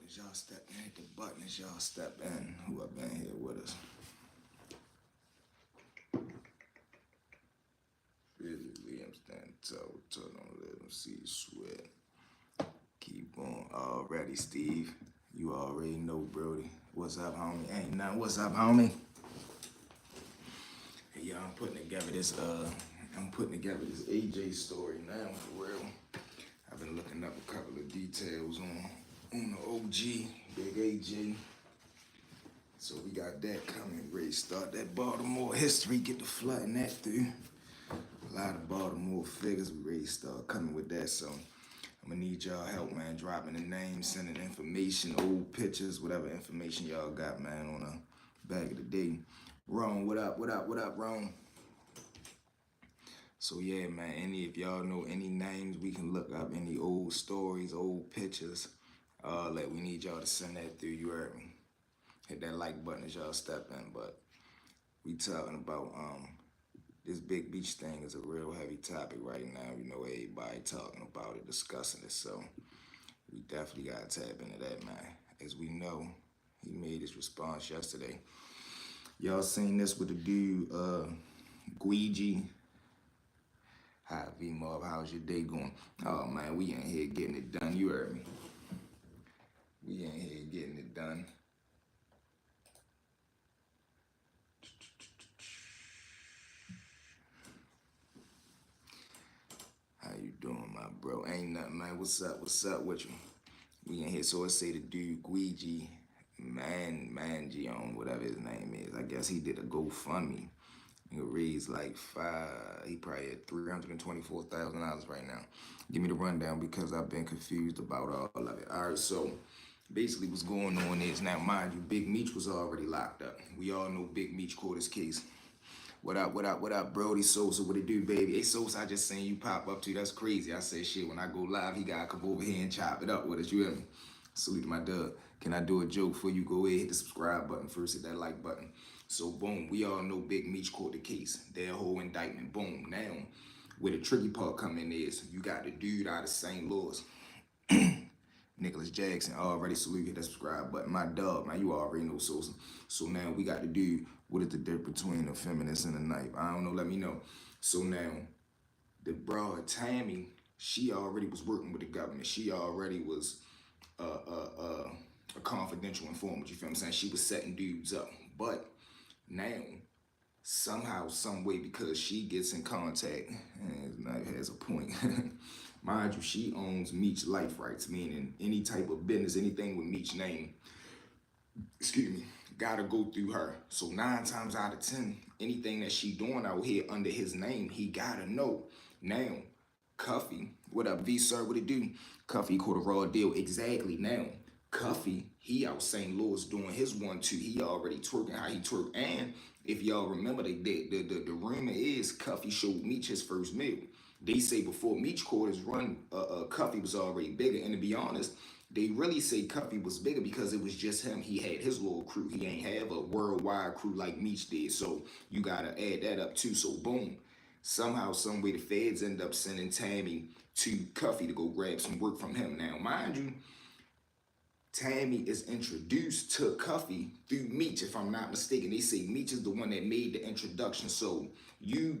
as y'all step in, hit the button as y'all step in. Who up in here with us? Physically, I'm standing tall, don't let them see you sweat. Keep on. Already, Steve. You already know, Brody. What's up, homie? Ain't nothing. What's up, homie? Hey, y'all, I'm putting together this AJ story now, for real. I've been looking up a couple of details on the OG, Big AJ. So we got that coming. Ready to start that Baltimore history, get the flooding that through. A lot of Baltimore figures, we ready to start coming with that. So I'm gonna need y'all help, man, dropping the names, sending information, old pictures, whatever information y'all got, man, on the back of the day. Rome, what up, Rome? So yeah, man, if y'all know any names, we can look up any old stories, old pictures. We need y'all to send that through. You heard me. Hit that like button as y'all step in. But we talking about this big beach thing is a real heavy topic right now. You know, everybody talking about it, discussing it. So we definitely gotta tap into that, man. As we know, he made his response yesterday. Y'all seen this with the dude, Guiji. Hi, V-Mob, how's your day going? Oh, man, we in here getting it done. You heard me. We in here getting it done. How you doing, my bro? Ain't nothing, man. What's up with you? We in here. So it say the dude, Guiji, Mangion, whatever his name is. I guess he did a GoFundMe. It reads like he probably at $324,000 right now. Give me the rundown because I've been confused about all of it. All right, so basically what's going on is, now mind you, Big Meech was already locked up. We all know Big Meech caught his case. What up, Brody Sosa? What it do, baby? Hey, Sosa, I just seen you pop up too. That's crazy. I said, shit, when I go live, he gotta come over here and chop it up with us. You hear me? Salute to my dub. Can I do a joke for you? Go ahead, hit the subscribe button first, hit that like button. So, boom, we all know Big Meech caught the case. Their whole indictment, boom. Now, where the tricky part come in is, you got the dude out of St. Louis, Nicholas Jackson. Already salute, hit that subscribe button. My dog, man, you already know Sosa. So now we got the dude, what is the difference between a feminist and a knife? I don't know, let me know. So now, the broad Tammy, she already was working with the government. She already was a confidential informant, you feel what I'm saying? She was setting dudes up. But now, somehow, some way, because she gets in contact, and Knife has a point. Mind you, she owns Meech life rights, meaning any type of business, anything with Meech name, gotta go through her. So 9 times out of 10, anything that she doing out here under his name, he gotta know. Now, Cuffy, what up, V sir? What it do? Cuffy caught a raw deal. Exactly. Now, Cuffy, he out St. Louis doing his 1-2. He already twerking how he twerk. And if y'all remember, the rumor is Cuffy showed Meech his first meal. They say before Meech caught his run, Cuffy was already bigger. And to be honest, they really say Cuffy was bigger because it was just him. He had his little crew. He ain't have a worldwide crew like Meech did. So you gotta add that up too. So boom. Somehow, some way, the feds end up sending Tammy to Cuffy to go grab some work from him. Now, mind you, Tammy is introduced to Cuffy through Meech, if I'm not mistaken. They say Meech is the one that made the introduction. So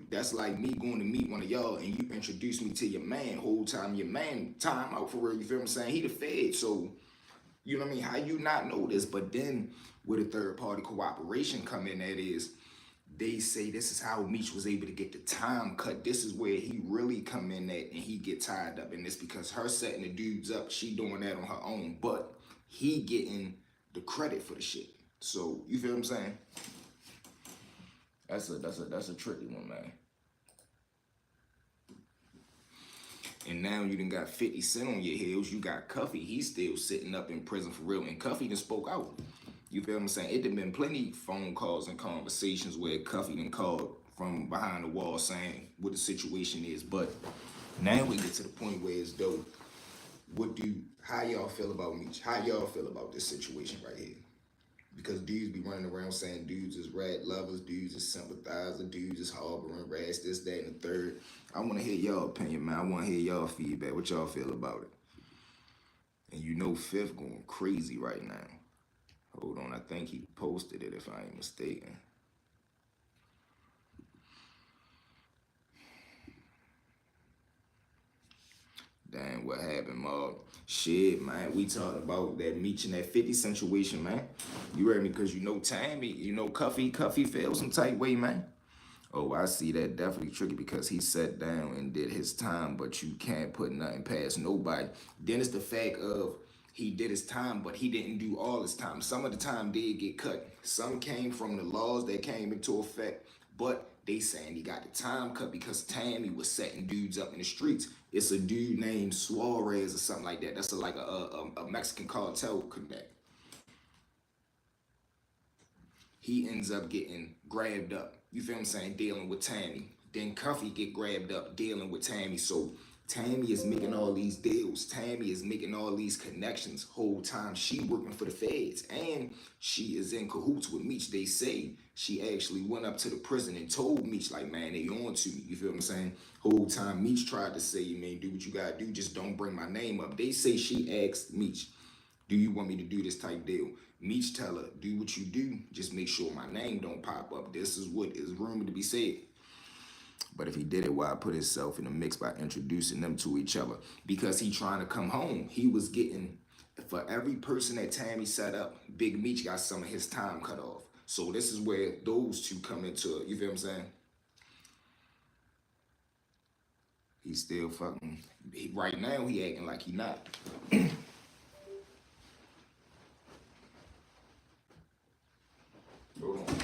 that's like me going to meet one of y'all and you introduce me to your man. Whole time your man, time out for real, you feel what I'm saying? He the fed, so you know what I mean? How you not know this? But then where the third party cooperation come in, that is, they say this is how Meech was able to get the time cut. This is where he really come in at and he get tied up in this, because her setting the dudes up, she doing that on her own, but he getting the credit for the shit. So you feel what I'm saying? That's a tricky one, man. And now you done got 50 Cent on your heels. You got Cuffy. He's still sitting up in prison for real. And Cuffy done spoke out. You feel what I'm saying? It done been plenty phone calls and conversations where Cuffy done called from behind the wall saying what the situation is. But now we get to the point where it's dope. How y'all feel about Meech? How y'all feel about this situation right here? Because dudes be running around saying dudes is rat lovers, dudes is sympathizer, dudes is harboring rats, this, that, and the third. I want to hear y'all opinion, man. I want to hear y'all feedback. What y'all feel about it? And you know Fifth going crazy right now. Hold on, I think he posted it if I ain't mistaken. Dang, what happened, Mog? Shit, man. We talked about that Meech and that 50 situation, man. You heard me? Because you know Tammy, you know Cuffy fell some tight way, man. Oh, I see that definitely tricky because he sat down and did his time, but you can't put nothing past nobody. Then it's the fact of he did his time, but he didn't do all his time. Some of the time did get cut. Some came from the laws that came into effect, but they saying he got the time cut because Tammy was setting dudes up in the streets. It's a dude named Suarez or something like that. That's like a Mexican cartel connect. He ends up getting grabbed up. You feel what I'm saying? Dealing with Tammy. Then Cuffy get grabbed up dealing with Tammy. So Tammy is making all these deals. Tammy is making all these connections. Whole time she working for the feds. And she is in cahoots with Meech. They say she actually went up to the prison and told Meech, like, man, they on to me. You feel what I'm saying? Whole time Meech tried to say, man, do what you gotta do. Just don't bring my name up. They say she asked Meech, do you want me to do this type deal? Meech tell her, do what you do. Just make sure my name don't pop up. This is what is rumored to be said. But if he did it, why put himself in the mix by introducing them to each other? Because he trying to come home. He was getting, for every person that Tammy set up, Big Meech got some of his time cut off. So this is where those two come into it. You feel what I'm saying? He's still fucking, right now he acting like he not. Hold on.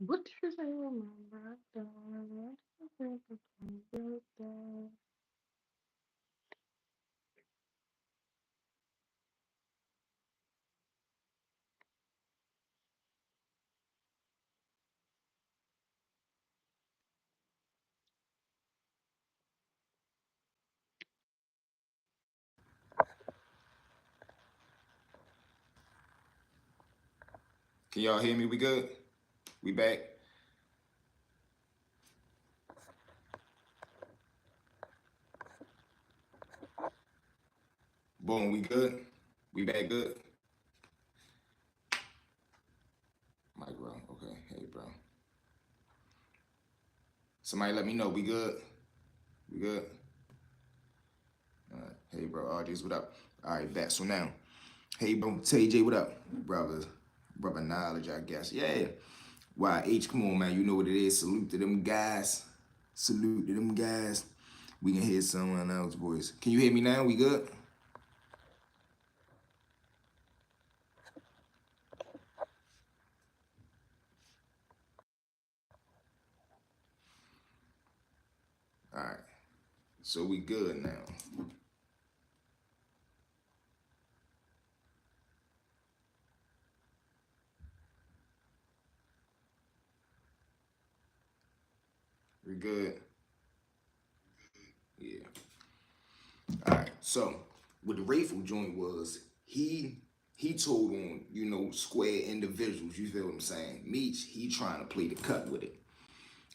What should I remember? Don't remember. Birthday. Can y'all hear me? We good? We back? Boom, we good? We back good? Mike, bro. Okay. Hey, bro. Somebody let me know. We good? We good? All right. Hey, bro. RJ's what up? All right, back. So now, hey, bro. TJ, what up? Brother knowledge, I guess. Yeah. Why, H, come on, man. You know what it is. Salute to them guys. Salute to them guys. We can hear someone else's voice. Can you hear me now? We good? All right. So we good now. We good? Yeah. All right. So what the Rayful joint was, he told on, square individuals, you feel what I'm saying? Meech, he trying to play the cut with it.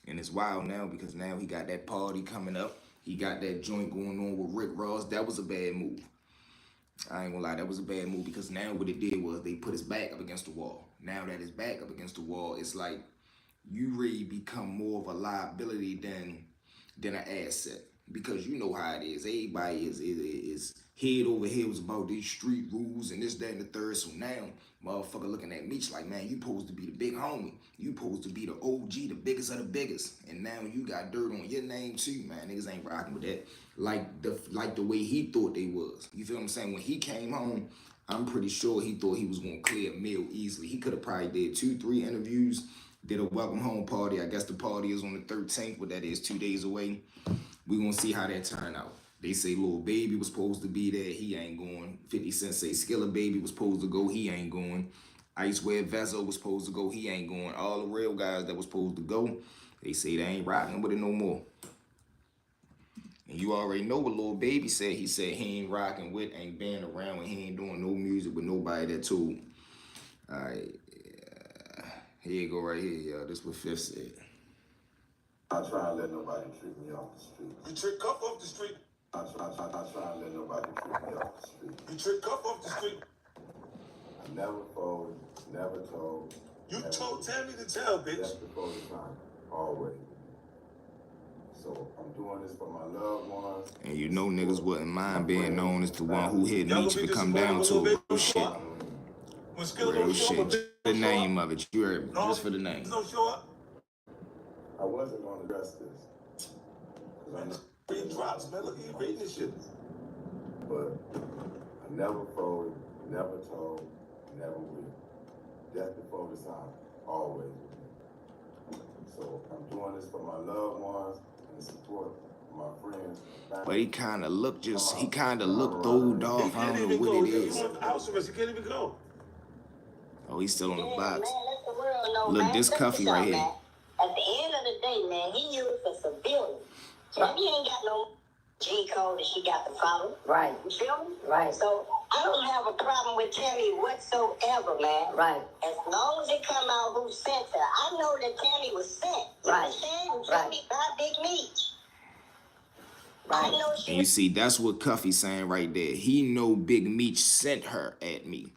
And it's wild now because now he got that party coming up. He got that joint going on with Rick Ross. That was a bad move. I ain't gonna lie, that was a bad move because now what it did was they put his back up against the wall. Now that his back up against the wall, it's like you really become more of a liability than an asset. because you know how it is. Everybody is head over heels about these street rules and this, that, and the third. So now, motherfucker looking at Meech like, man, you supposed to be the big homie. You supposed to be the OG, the biggest of the biggest. And now you got dirt on your name too, man. Niggas ain't rocking with that. Like the way he thought they was. You feel what I'm saying? When he came home, I'm pretty sure he thought he was gonna clear a meal easily. He could have probably did 2-3 interviews, did a welcome home party. I guess the party is on the 13th, but that is 2 days away. We gonna see how that turn out. They say Lil Baby was supposed to be there, he ain't going. 50 Cent say Skilla Baby was supposed to go, he ain't going. Icewear Vezo was supposed to go, he ain't going. All the real guys that was supposed to go, they say they ain't rocking with it no more. And you already know what Lil Baby said. He said he ain't rocking with, ain't being around, and he ain't doing no music with nobody that told him. All right, here you go right here, y'all. This what Fifth said. I try and let nobody trick me off the street. You trick Cuff off the street. I try and let nobody trick me off the street. You trick Cuff off the street. I never fold, never told. You told Tammy to tell, bitch. That's before the time, always. So I'm doing this for my loved ones. And you know niggas wouldn't mind being known as the one who hit Meech if it come down to it. Real shit. Real shit. The name of it, you heard me. Just for the name. No show up. I wasn't going to address this. Man, reading drops, man. Look at you reading this shit. But I never folded, never told, never will. Death before the time, always with me. So I'm doing this for my loved ones and the support of my friends. But he kind of looked throwed off. I don't know what it is. He went to house arrest. He can't even go. Oh, he's still on the box. Man, let the world know, Look, man. this Cuffy right here. Man. At the end of the day, man, he used for civilians. So he ain't got no G code that she got to follow. Right. You feel me? Right. So I don't have a problem with Tammy whatsoever, man. Right. As long as it come out who sent her. I know that Tammy was sent. You Right. understand? Right. Tammy by Big Meech. Right. I know she And you see, that's what Cuffy's saying right there. He know Big Meech sent her at me.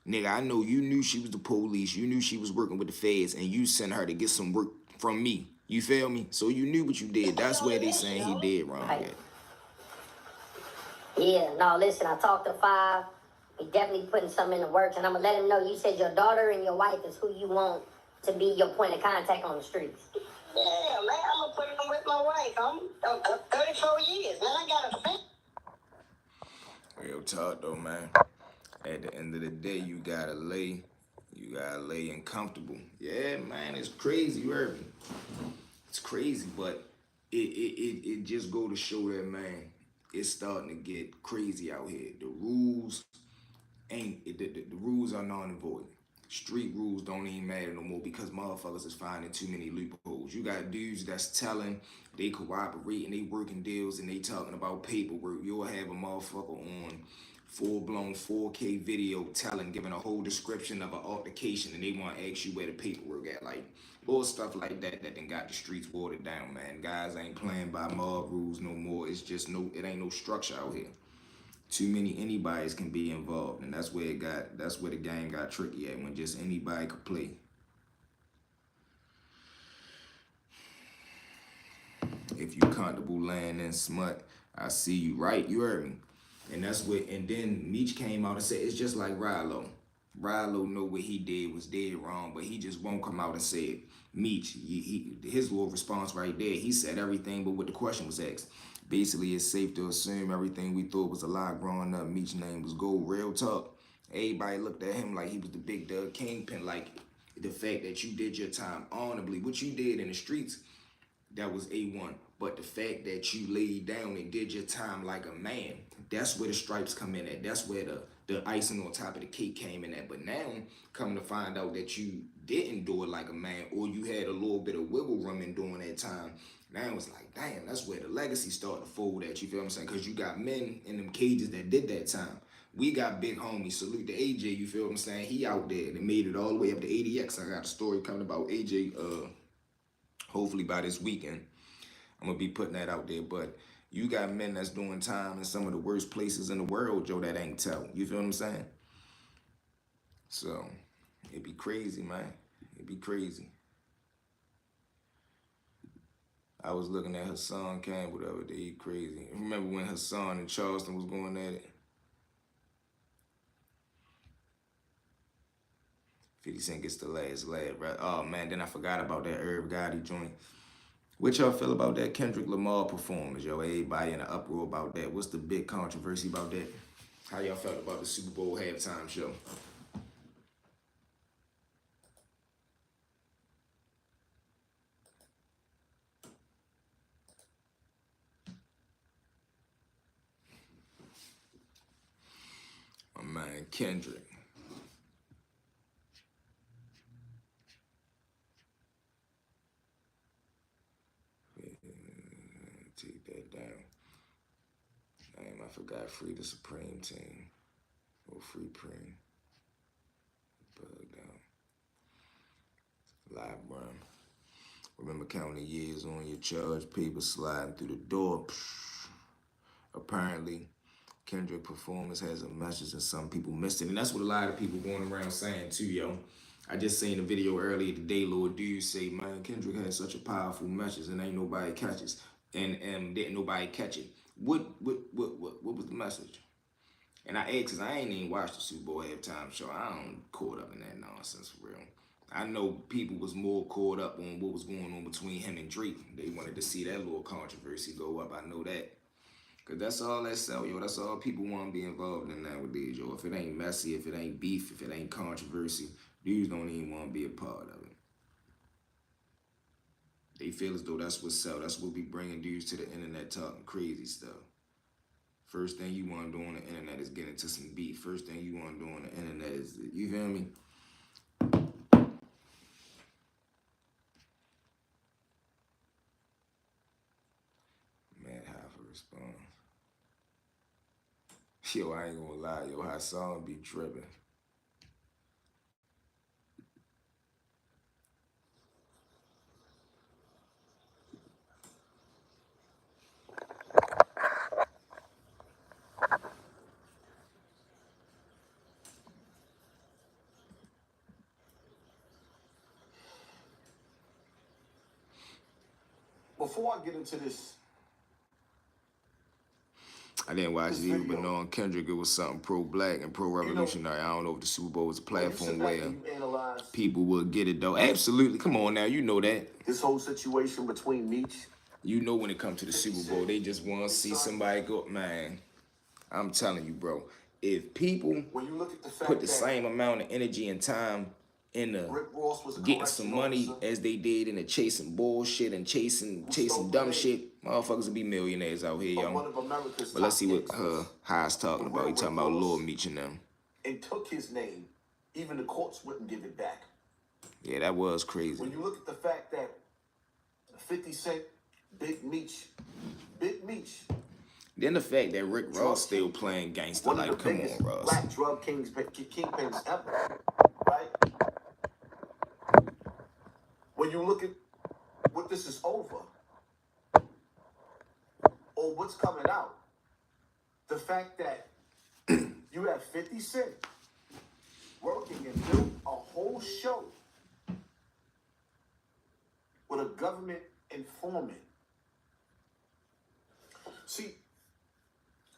Nigga, I know you knew she was the police. You knew she was working with the feds, and you sent her to get some work from me. You feel me? So you knew what you did. That's where they saying he did wrong Right. at. Yeah, no, listen, I talked to Five. He definitely putting something in the works, and I'm going to let him know you said your daughter and your wife is who you want to be your point of contact on the streets. Yeah, man, I'm going to put him with my wife. I'm 34 years, man. I got a family. Real talk, though, man. At the end of the day, you gotta lay and comfortable. Yeah, man, it's crazy, you heard me. It's crazy, but it just go to show that, man, it's starting to get crazy out here. The rules the rules are null and void. Street rules don't even matter no more because motherfuckers is finding too many loopholes. You got dudes that's telling, they cooperating, they working deals, and they talking about paperwork. You'll have a motherfucker on full-blown 4K video giving a whole description of an altercation, and they want to ask you where the paperwork at. Like, little stuff like that then got the streets watered down, man. Guys ain't playing by mob rules no more. It's just it ain't no structure out here. Too many anybody's can be involved, and that's where the game got tricky at, when just anybody could play. If you comfortable laying in smut, I see you, right? You heard me. And that's what, and then Meech came out and said, it's just like Rilo. Rilo know what he did was dead wrong, but he just won't come out and say it. Meech, his little response right there, he said everything but what the question was asked. Basically, it's safe to assume everything we thought was a lie growing up. Meech's name was gold. Real talk. Everybody looked at him like he was the big dog kingpin, like the fact that you did your time honorably. What you did in the streets, that was A1. But the fact that you laid down and did your time like a man, that's where the stripes come in at. That's where the icing on top of the cake came in at. But now, coming to find out that you didn't do it like a man, or you had a little bit of wiggle room in doing that time, now it's like, damn, that's where the legacy started to fold at. You feel what I'm saying? Because you got men in them cages that did that time. We got big homies. Salute to AJ, you feel what I'm saying? He out there and made it all the way up to ADX. I got a story coming about AJ, hopefully by this weekend. I'm going to be putting that out there. But you got men that's doing time in some of the worst places in the world, Joe, that ain't tell. You feel what I'm saying? So, it'd be crazy, man. It'd be crazy. I was looking at Hassan Campbell the other day. He crazy. Remember when Hassan and Charleston was going at it? 50 Cent gets the last laugh, right? Oh man, then I forgot about that Herb Gotti joint. What y'all feel about that Kendrick Lamar performance, yo? Everybody in an uproar about that. What's the big controversy about that? How y'all felt about the Super Bowl halftime show? My man, Kendrick. Take that down. Damn, I forgot Free the Supreme Team. Or Free Preem. Bug down. Live run. Remember counting years on your charge paper sliding through the door. Apparently, Kendrick performance has a message and some people missed it. And that's what a lot of people going around saying too, yo. I just seen a video earlier today, Lord Dude say, man, Kendrick has such a powerful message and ain't nobody catches. And didn't nobody catch it. What was the message? And I asked, cause I ain't even watched the Super Bowl halftime show. I don't caught up in that nonsense for real. I know people was more caught up on what was going on between him and Drake. They wanted to see that little controversy go up. I know that. Cause that's all that sell, yo. That's all people want to be involved in nowadays, yo. If it ain't messy, if it ain't beef, if it ain't controversy, dudes don't even want to be a part of it. They feel as though that's what sell. That's what be bringing dudes to the internet talking crazy stuff. First thing you want to do on the internet is get into some beef. First thing you want to do on the internet is, you feel me? Mad High for response. Yo, I ain't gonna lie, yo, Hassan be tripping. Before I get into this, I didn't watch it either, but knowing Kendrick, it was something pro-black and pro-revolutionary. I don't know if the Super Bowl was a platform where people would get it, though. Absolutely. Come on now, you know that. this whole situation between Meech. You know when it comes to the Super Bowl, they just want to see somebody go, man. I'm telling you, bro. If people When you look at the fact put the that same amount of energy and time into Rick Ross was a getting some correction money officer, as they did into chasing bullshit and chasing dumb shit, motherfuckers will be millionaires out here, one yo. of America's But let's see what top gangsters, High's talking about. He talking about Lil Meech and them. and took his name, even the courts wouldn't give it back. Yeah, that was crazy. When you look at the fact that 50 Cent, Big Meech, Then the fact that Rick Ross still playing gangster, one of like, the come biggest on, Ross. black drug kingpins ever, right? When you look at what this is over, or what's coming out, the fact that you have 50 Cent working and built a whole show with a government informant. See,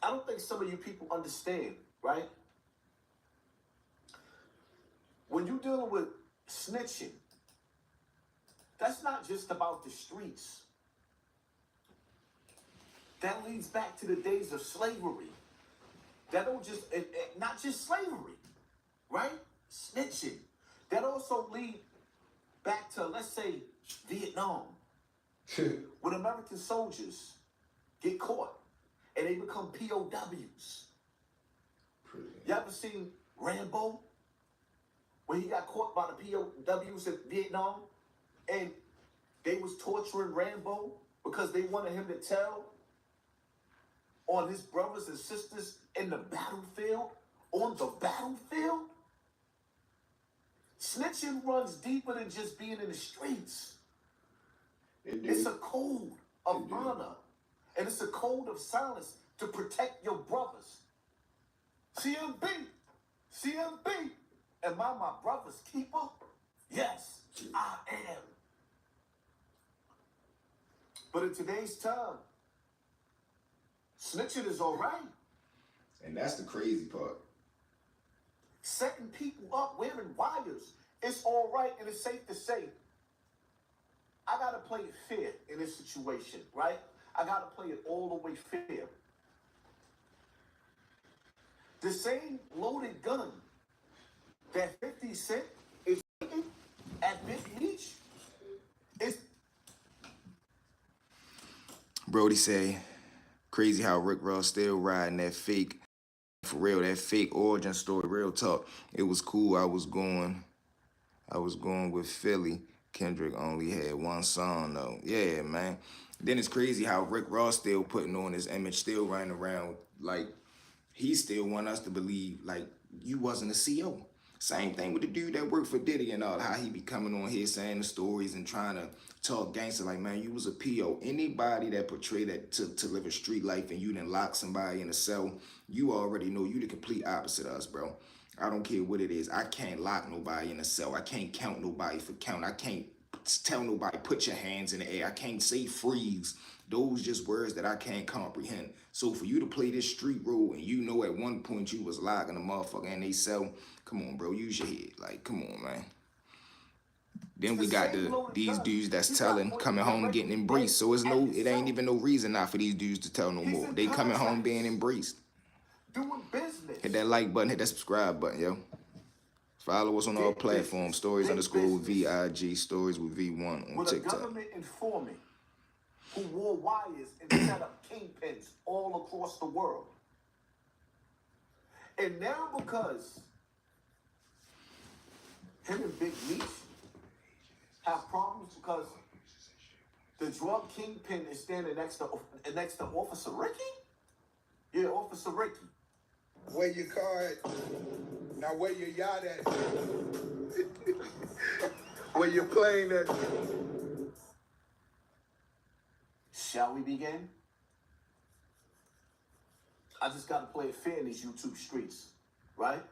I don't think some of you people understand, right? When you're dealing with snitching, that's not just about the streets. That leads back to the days of slavery. That don't just, not just slavery, right? Snitching. That also lead back to, let's say, Vietnam. When American soldiers get caught and they become POWs. You ever seen Rambo? When he got caught by the POWs in Vietnam and they was torturing Rambo because they wanted him to tell on his brothers and sisters in the battlefield, on the battlefield. Snitching runs deeper than just being in the streets. It's a code of honor, and it's a code of silence to protect your brothers. CMB, am I my brother's keeper? Yes, I am. But in today's time, snitching is all right. And that's the crazy part. Setting people up, wearing wires, it's all right, and it's safe to say, I gotta play it fair in this situation, right? I gotta play it all the way fair. The same loaded gun that 50 Cent is shooting at Big Meech is. Brody say, crazy how Rick Ross still riding that fake, for real, that fake origin story, real talk. It was cool, I was going with Philly. Kendrick only had one song though. Yeah, man. Then it's crazy how Rick Ross still putting on his image, still running around like he still want us to believe like you wasn't a CO. Same thing with the dude that worked for Diddy and all, how he be coming on here saying the stories and trying to talk gangster like, man, you was a PO. Anybody that portray that to live a street life and you didn't lock somebody in a cell, you already know you the complete opposite of us, bro. I don't care what it is. I can't lock nobody in a cell. I can't count nobody for count. I can't tell nobody put your hands in the air. I can't say freeze. Those just words that I can't comprehend. So for you to play this street role and you know at one point you was locking a motherfucker in they cell, come on, bro, use your head. Like, come on, man. Then we got these dudes that's telling, coming home getting embraced. So it ain't even no reason not for these dudes to tell no more. They coming home being embraced. Doing business. Hit that like button, hit that subscribe button, yo. Follow us on all platforms. Stories _ with VIG, Stories with V1 on TikTok. With a government informant who wore wires and set up kingpins all across the world. And now because him and Big Meech have problems because the drug kingpin is standing next to Officer Ricky? Yeah, Officer Ricky. Where your car at? Now where your yacht at? Where your plane at? Shall we begin? I just gotta play it fair in these YouTube streets, right?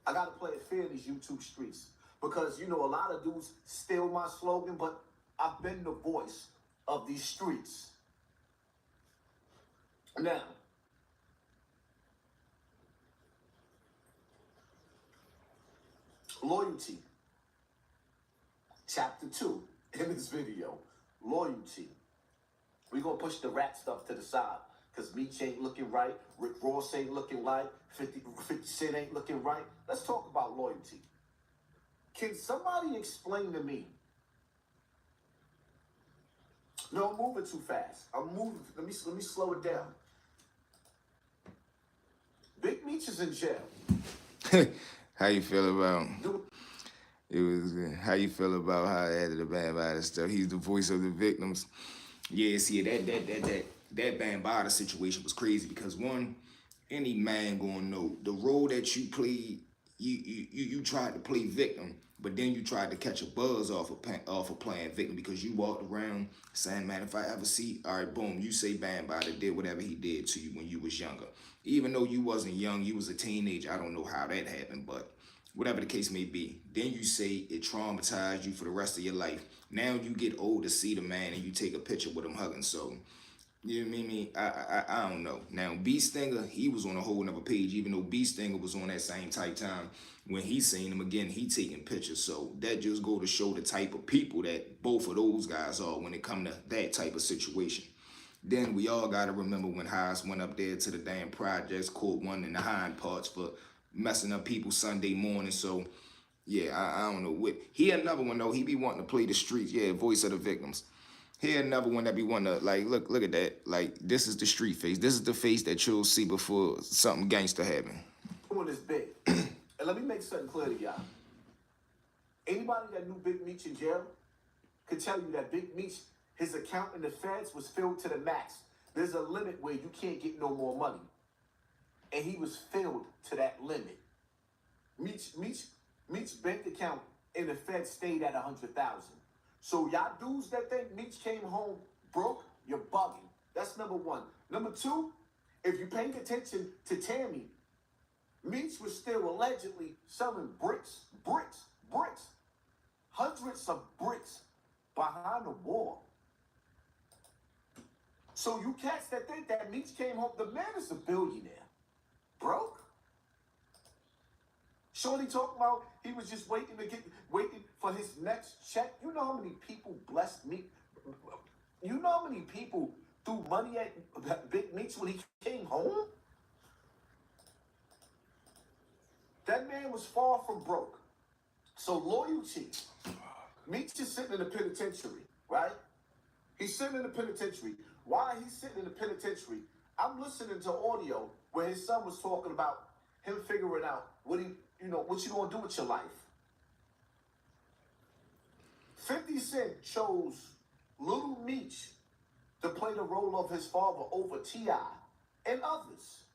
I gotta play it fair in these YouTube streets. Because, you know, a lot of dudes steal my slogan, but I've been the voice of these streets. Now, loyalty. Chapter 2 in this video. Loyalty. We're going to push the rat stuff to the side. Because Meech ain't looking right. Rick Ross ain't looking right. 50 Cent ain't looking right. Let's talk about loyalty. Can somebody explain to me? No, I'm moving too fast. I'm moving. Let me slow it down. Big Meech is in jail. How you feel about it was how you feel about how I added the Bambaataa stuff? He's the voice of the victims. Yeah, see that Bambaataa situation was crazy because one, any man gonna know the role that you played. You tried to play victim, but then you tried to catch a buzz off of playing victim because you walked around saying, man, if I ever see, all right, boom, you say Bambaataa did whatever he did to you when you was younger. Even though you wasn't young, you was a teenager. I don't know how that happened, but whatever the case may be. Then you say it traumatized you for the rest of your life. Now you get old to see the man and you take a picture with him hugging. So, you know what I mean? I don't know. Now, B Stinger, he was on a whole nother page, even though B Stinger was on that same type time. When he seen him again, he taking pictures. So that just go to show the type of people that both of those guys are when it come to that type of situation. Then we all got to remember when Haas went up there to the damn projects, caught one in the hind parts for messing up people Sunday morning. So, yeah, I don't know. He another one, though. He be wanting to play the streets. Yeah, voice of the victims. Here another one that be wanting to, like, look at that. Like, this is the street face. This is the face that you'll see before something gangster happen. Doing this big. And let me make something clear to y'all. Anybody that knew Big Meech in jail could tell you that Big Meech, his account in the feds was filled to the max. There's a limit where you can't get no more money. And he was filled to that limit. Meech's bank account in the feds stayed at 100,000. So y'all dudes that think Meech came home broke, you're bugging. That's number one. Number two, if you're paying attention to Tammy, Meech was still allegedly selling bricks, hundreds of bricks behind the wall. So you cats that think that Meech came home, the man is a billionaire. Broke? Shorty talking about he was just waiting for his next check. You know how many people blessed me? You know how many people threw money at Big Meech when he came home? That man was far from broke. So loyalty. Meech is sitting in the penitentiary, right? He's sitting in the penitentiary. While he's sitting in the penitentiary, I'm listening to audio where his son was talking about him figuring out what you gonna do with your life. 50 Cent chose Little Meech to play the role of his father over T.I. and others.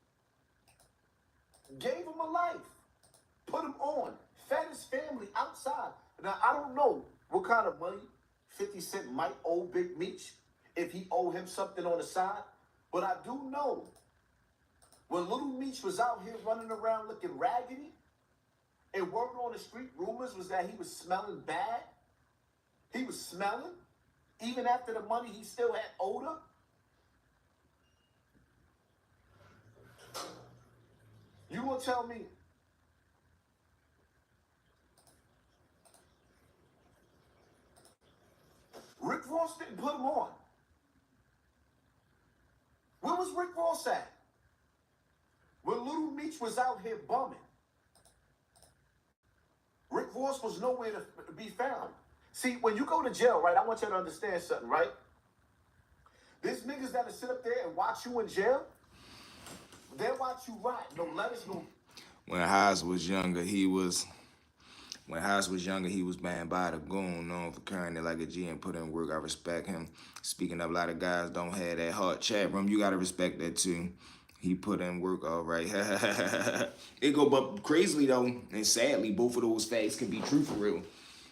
Gave him a life. Put him on. Fed his family outside. Now, I don't know what kind of money 50 Cent might owe Big Meech, if he owe him something on the side. But I do know when Little Meech was out here running around looking raggedy, and word on the street, rumors was that he was smelling bad. He was smelling. Even after the money, he still had odor. You gonna tell me Rick Ross didn't put him on? Where was Rick Ross at when Little Meech was out here bumming? Rick Ross was nowhere to be found. See, when you go to jail, right, I want you to understand something, right? There's niggas that'll sit up there and watch you in jail. They'll watch you rot. No letters, no. When Haas was younger, he was banned by the goon, known for carrying it like a G and put in work. I respect him. Speaking of, a lot of guys don't have that hard chat room. You gotta respect that too. He put in work, all right. It go, but crazily though, and sadly, both of those facts can be true for real.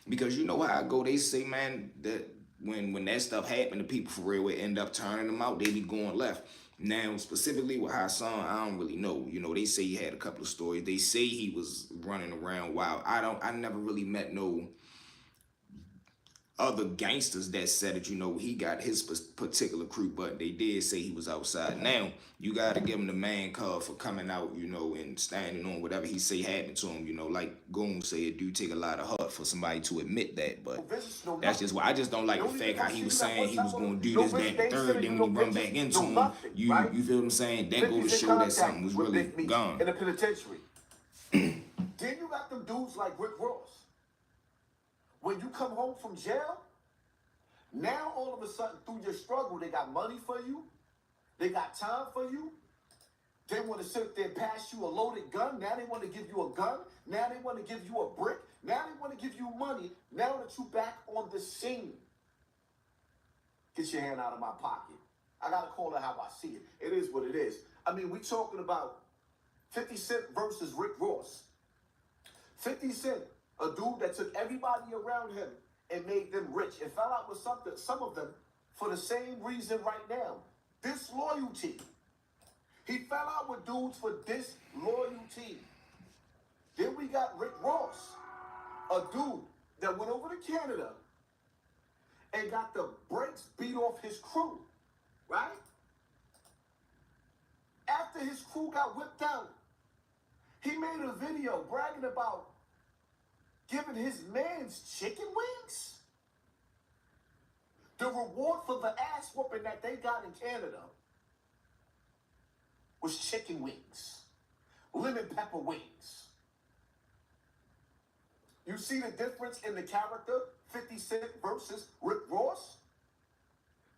Because you know how I go, they say, man, that when that stuff happened to people for real, it end up turning them out. They be going left. Now, specifically with Hassan, I don't really know. You know, they say he had a couple of stories. They say he was running around wild. I never really met no other gangsters that said it, you know, he got his particular crew, but they did say he was outside. Now, you got to give him the man card for coming out, you know, and standing on whatever he say happened to him, you know, like Goon said, it do take a lot of heart for somebody to admit that, but that's just why I just don't like the fact how he was saying he was going to do this, that, and the third, then when you run back into him, you feel what I'm saying? That go to show that something was really gone. In the penitentiary. Then you got them dudes like Rick Ross. When you come home from jail, now all of a sudden through your struggle, they got money for you. They got time for you. They want to sit there and pass you a loaded gun. Now they want to give you a gun. Now they want to give you a brick. Now they want to give you money. Now that you back on the scene. Get your hand out of my pocket. I got to call it how I see it. It is what it is. I mean, we talking about 50 Cent versus Rick Ross. 50 Cent, a dude that took everybody around him and made them rich and fell out with some of them for the same reason right now. Disloyalty. He fell out with dudes for disloyalty. Then we got Rick Ross, a dude that went over to Canada and got the brakes beat off his crew, right? After his crew got whipped out, he made a video bragging about giving his mans chicken wings? The reward for the ass whooping that they got in Canada was chicken wings, lemon pepper wings. You see the difference in the character, 50 Cent versus Rick Ross?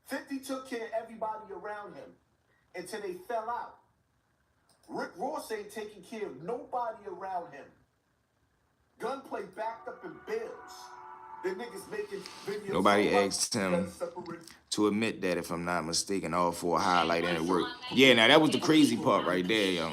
50 took care of everybody around him until they fell out. Rick Ross ain't taking care of nobody around him. Gunplay backed up in bills. The niggas making videos. Nobody asked him to admit that, if I'm not mistaken, all for a highlight and it worked. Yeah, now that was the crazy part right there, yo.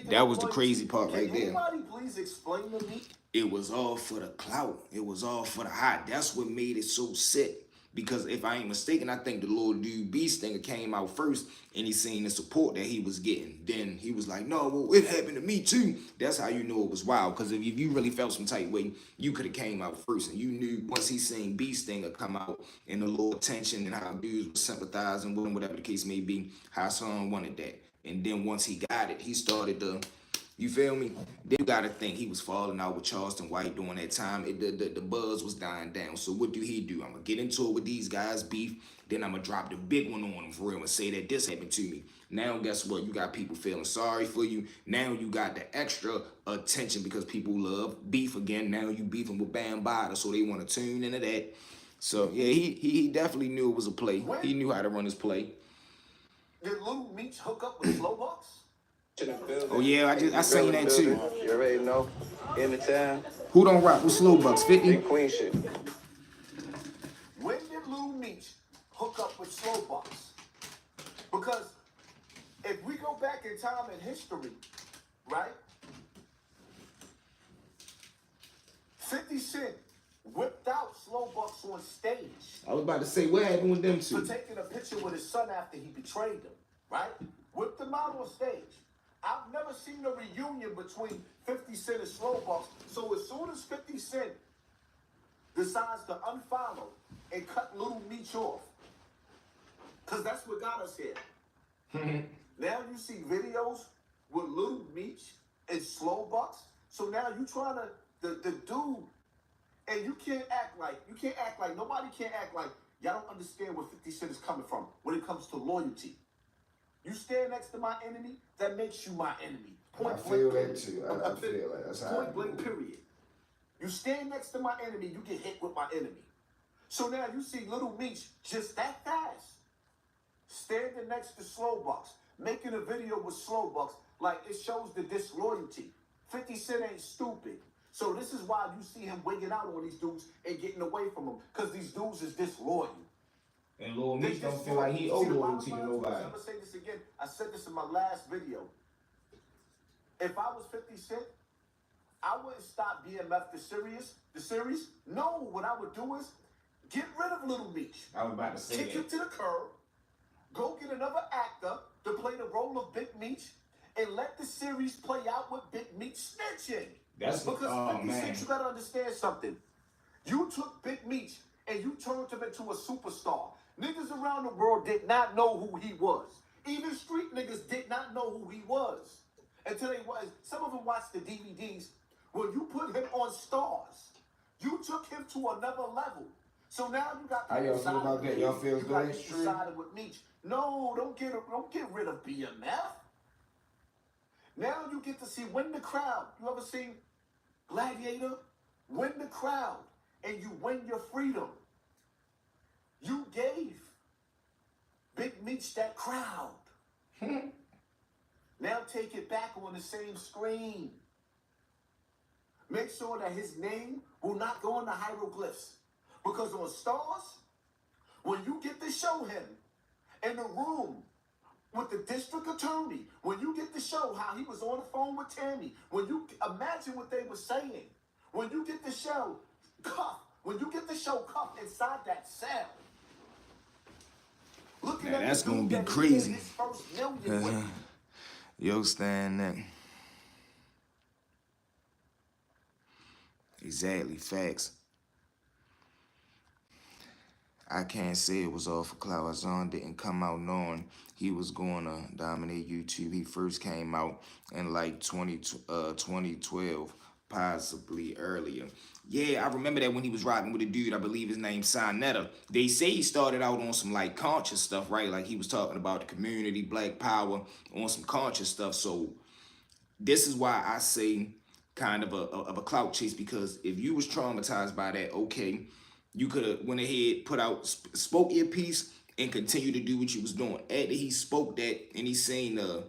That was the crazy part right there. Anybody please explain to me? It was all for the clout. It was all for the hot. That's what made it so sick. Because if I ain't mistaken, I think the little dude B Stinger came out first and he seen the support that he was getting. Then he was like, no, well, it happened to me too. That's how you know it was wild. Because if you really felt some type way, you could have came out first. And you knew once he seen B Stinger come out and the little tension and how dudes were sympathizing with him, whatever the case may be, how son wanted that. And then once he got it, he started to, you feel me? Then you gotta think he was falling out with Charleston White during that time. The buzz was dying down. So what do? I'm gonna get into it with these guys, beef. Then I'm gonna drop the big one on them for real and say that this happened to me. Now guess what? You got people feeling sorry for you. Now you got the extra attention because people love beef again. Now you beefing with Bambaataa, so they want to tune into that. So yeah, he definitely knew it was a play. He knew how to run his play. Did Lil Meech hook up with Slow Bucks? Oh yeah, I seen that too. You already know. In the town. Who don't rock with Slow Bucks? 50? Big Queen shit. When did Lil Meech hook up with Slow Bucks? Because if we go back in time in history, right? 50 Cent whipped out Slow Bucks on stage. I was about to say, what happened with them For two? taking a picture with his son after he betrayed him, right? Whipped him out on stage. I've never seen a reunion between 50 Cent and Slow Bucks. So as soon as 50 Cent decides to unfollow and cut Lil Meech off, because that's what got us here. Now you see videos with Lil Meech and Slow Bucks. So now you trying to, the dude, and you can't act like, nobody can't act like y'all don't understand where 50 Cent is coming from when it comes to loyalty. You stand next to my enemy, that makes you my enemy. Point I feel blank, that too. I feel like that's how point blank, period. You stand next to my enemy, you get hit with my enemy. So now you see Lil Meech just that fast, standing next to Slow Bucks, making a video with Slow Bucks, like it shows the disloyalty. 50 Cent ain't stupid. So this is why you see him wigging out on these dudes and getting away from them, because these dudes is disloyal. And Lil Meech don't feel like he owed loyalty to nobody. I'm gonna say this again. I said this in my last video. If I was 50 Cent, I wouldn't stop BMF the series. No, what I would do is get rid of Lil Meech. I was about to say Kick him to the curb. Go get another actor to play the role of Big Meech, and let the series play out with Big Meech snitching. That's because 50 man. Cent, you gotta understand something. You took Big Meech and you turned him into a superstar. Niggas around the world did not know who he was. Even street niggas did not know who he was until they was. Some of them watched the DVDs. When you put him on Stars, you took him to another level. So now you got. How y'all feel about that? Y'all feel good? You sided with Meech. No, don't get rid of BMF. Now you get to see Win the Crowd. You ever seen Gladiator? Win the crowd, and you win your freedom. You gave Big Meech that crowd. Now take it back on the same screen. Make sure that his name will not go in the hieroglyphs. Because on Stars, when you get to show him in the room with the district attorney, when you get to show how he was on the phone with Tammy, when you imagine what they were saying, when you get to show Cuff inside that cell, looking Man, at that's the gonna dude be that he crazy. made his first million with. Yo, stand that. Exactly, facts. I can't say it was all for Clout. Azon didn't come out knowing he was going to dominate YouTube. He first came out in like 2012, possibly earlier. Yeah, I remember that when he was rocking with a dude, I believe his name's Sinetta. They say he started out on some like conscious stuff, right? Like he was talking about the community, Black Power, on some conscious stuff. So this is why I say kind of a clout chase, because if you was traumatized by that, okay, you could have went ahead, spoke your piece, and continue to do what you was doing. After he spoke that and he seen the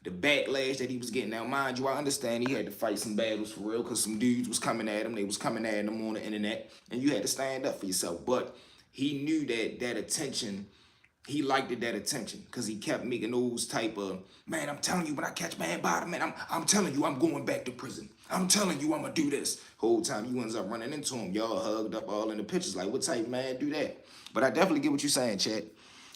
backlash that he was getting. Now, mind you, I understand he had to fight some battles for real because some dudes was coming at him. They was coming at him on the internet, and you had to stand up for yourself. But he knew that attention he liked it, that attention, because he kept making those type of, man, I'm telling you, when I catch man bottom, man, I'm telling you, I'm going back to prison. I'm telling you, I'm gonna do this. Whole time you ends up running into him, y'all hugged up all in the pictures. Like, what type man do that? But I definitely get what you're saying, Chad.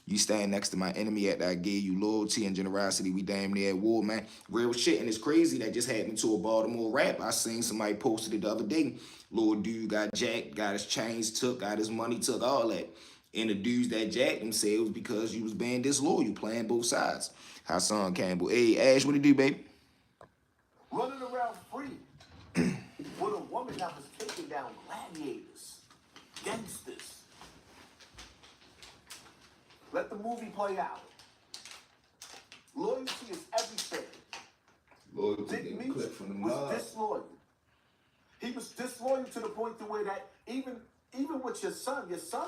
You stand next to my enemy after I gave you loyalty and generosity. We damn near at war, man. Real shit. And it's crazy that just happened to a Baltimore rap. I seen somebody posted it the other day. Little dude got jacked, got his chains took, got his money took, all that. And the dudes that jacked him said it was because you was being disloyal, playing both sides. Hassan Campbell. Hey, Ash, what it do, baby? Running around free with a woman that was taking down gladiators, gangsters. Let the movie play out. Loyalty is everything. Loyalty Meech was disloyal. He was disloyal to the point to where that even with your son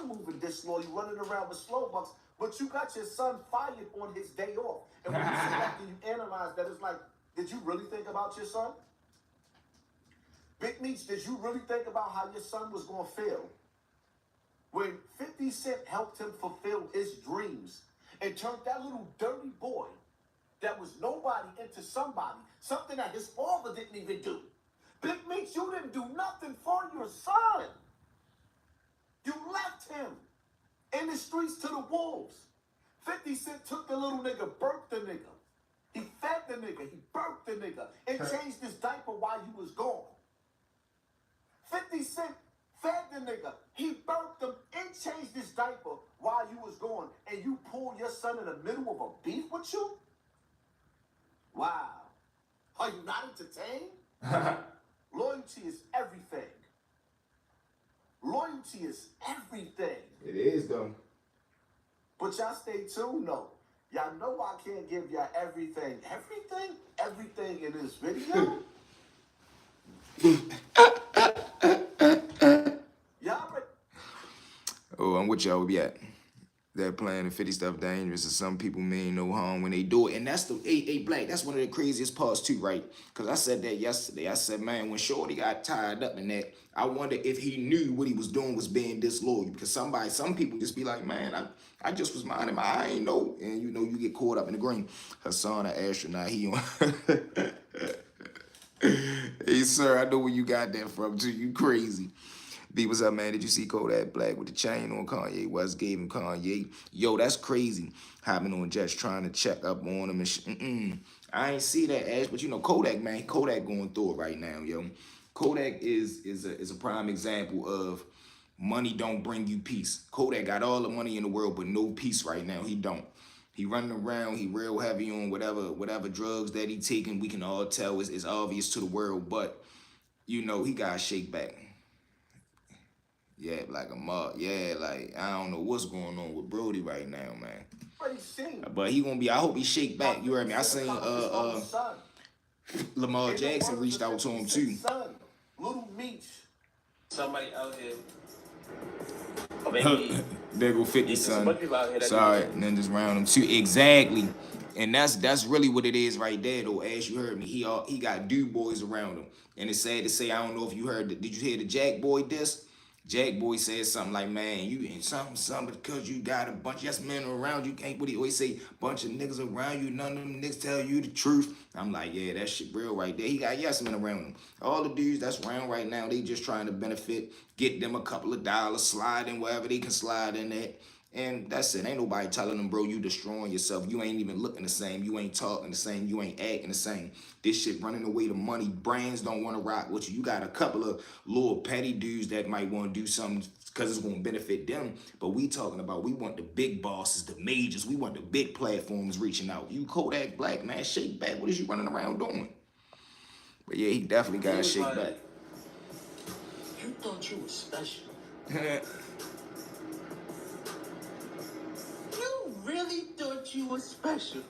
moving disloyal, running around with slow bucks, but you got your son fired on his day off. And when you see that and you analyze that, it's like, did you really think about your son? Big Meech, did you really think about how your son was going to feel when 50 Cent helped him fulfill his dreams and turned that little dirty boy that was nobody into somebody, something that his father didn't even do? Big Meech, you didn't do nothing for your son. You left him in the streets to the wolves. 50 Cent took the little nigga, birthed the nigga. He fed the nigga, he birthed the nigga, and changed his diaper while he was gone. 50 Cent fed the nigga, he birthed him and changed his diaper while you was gone, and you pull your son in the middle of a beef with you? Wow. Are you not entertained? Loyalty is everything. Loyalty is everything. It is, though. But y'all stay tuned, though. Y'all know I can't give y'all everything. Everything in this video. Y'all ready? Oh, I'm with y'all. We at that playing the 50 stuff dangerous, and some people mean no harm when they do it. And that's the A Black. That's one of the craziest parts too, right? Because I said that yesterday. I said, man, when Shorty got tied up in that, I wonder if he knew what he was doing was being disloyal. Because some people just be like, man, I just was minding my, I ain't know. And you know, you get caught up in the green. Hassan, an astronaut, he on. Hey, sir, I know where you got that from too. You crazy. B, what's up, man? Did you see Kodak Black with the chain on Kanye? West gave him Kanye. Yo, that's crazy. Hopping on jets trying to check up on him and I ain't see that, Ash, but you know, Kodak, man, Kodak going through it right now, yo. Kodak is a prime example of money don't bring you peace. Kodak got all the money in the world, but no peace right now. He don't. He running around, he real heavy on whatever drugs that he taking. We can all tell is obvious to the world, but you know, he got to shake back. Yeah, like a mug. Yeah, like, I don't know what's going on with Brody right now, man. But he gonna be, I hope he shake back. You heard me? I seen Lamar Jackson reached out to him too. Little Meech. Somebody out here. There go 50 son. Sorry, ninjas round him too. Exactly. And that's really what it is right there, though. Ash, you heard me. He got dude boys around him. And it's sad to say, I don't know if you heard, did you hear the Jack Boy diss? Jack Boy said something like, man, you ain't something because you got a bunch of yes men around you. Can't, what he always say, bunch of niggas around you, none of them niggas tell you the truth. I'm like, yeah, that shit real right there. He got yes men around him. All the dudes that's around right now, they just trying to benefit, get them a couple of dollars, slide in wherever they can slide in that. And that's it. Ain't nobody telling them, bro, you destroying yourself. You ain't even looking the same. You ain't talking the same. You ain't acting the same. This shit running away to money. Brands don't want to rock with you. You got a couple of little petty dudes that might want to do something because it's going to benefit them. But we talking about, we want the big bosses, the majors. We want the big platforms reaching out. You Kodak Black, man, shake back. What is you running around doing? But yeah, he definitely got to shake back. You thought you were special. You really thought you were special?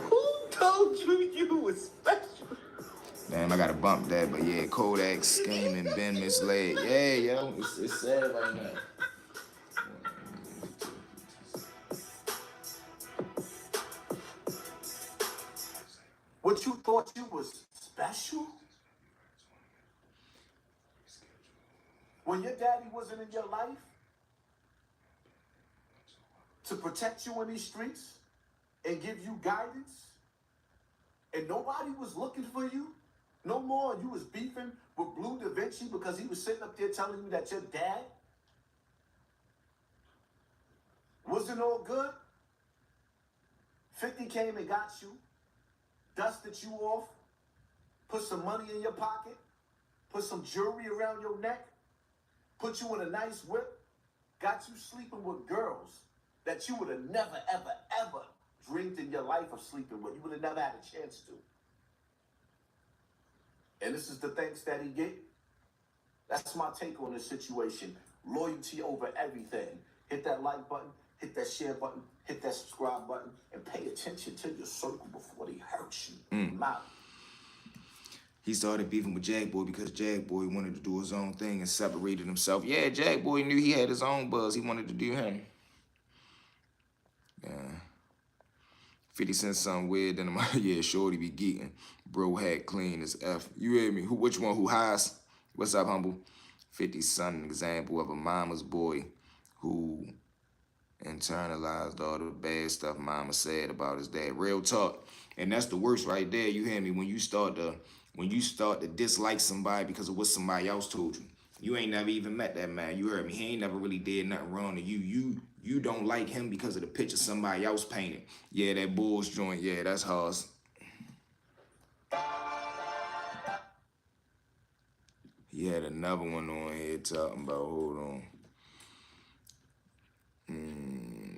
Who told you were special? Damn, I gotta bump that, but yeah, Kodak scheming, been misled. Yeah, yo, it's sad right now. What you thought you was special? When your daddy wasn't in your life, to protect you in these streets and give you guidance, and nobody was looking for you no more, and you was beefing with Blue Da Vinci because he was sitting up there telling you that your dad wasn't all good? 50 came and got you, dusted you off, put some money in your pocket, put some jewelry around your neck, put you in a nice whip, got you sleeping with girls that you would have never, ever, ever dreamed in your life of sleeping with. You would have never had a chance to. And this is the thanks that he get. That's my take on this situation. Loyalty over everything. Hit that like button, hit that share button, hit that subscribe button, and pay attention to your circle before they hurt you. I'm out. He started beefing with Jag Boy because Jag Boy wanted to do his own thing and separated himself. Yeah, Jag Boy knew he had his own buzz. He wanted to do him. Yeah. 50 Cent something weird, then I'm like, yeah, Shorty be geeking. Bro hat clean as F. You hear me? Which one who highs? What's up, humble? 50 son, an example of a mama's boy who internalized all the bad stuff mama said about his dad. Real talk. And that's the worst right there, you hear me? When you start to dislike somebody because of what somebody else told you. You ain't never even met that man. You heard me. He ain't never really did nothing wrong to you. You don't like him because of the picture somebody else painted. Yeah, that Bulls joint. Yeah, that's Haas. He had another one on here talking about, hold on.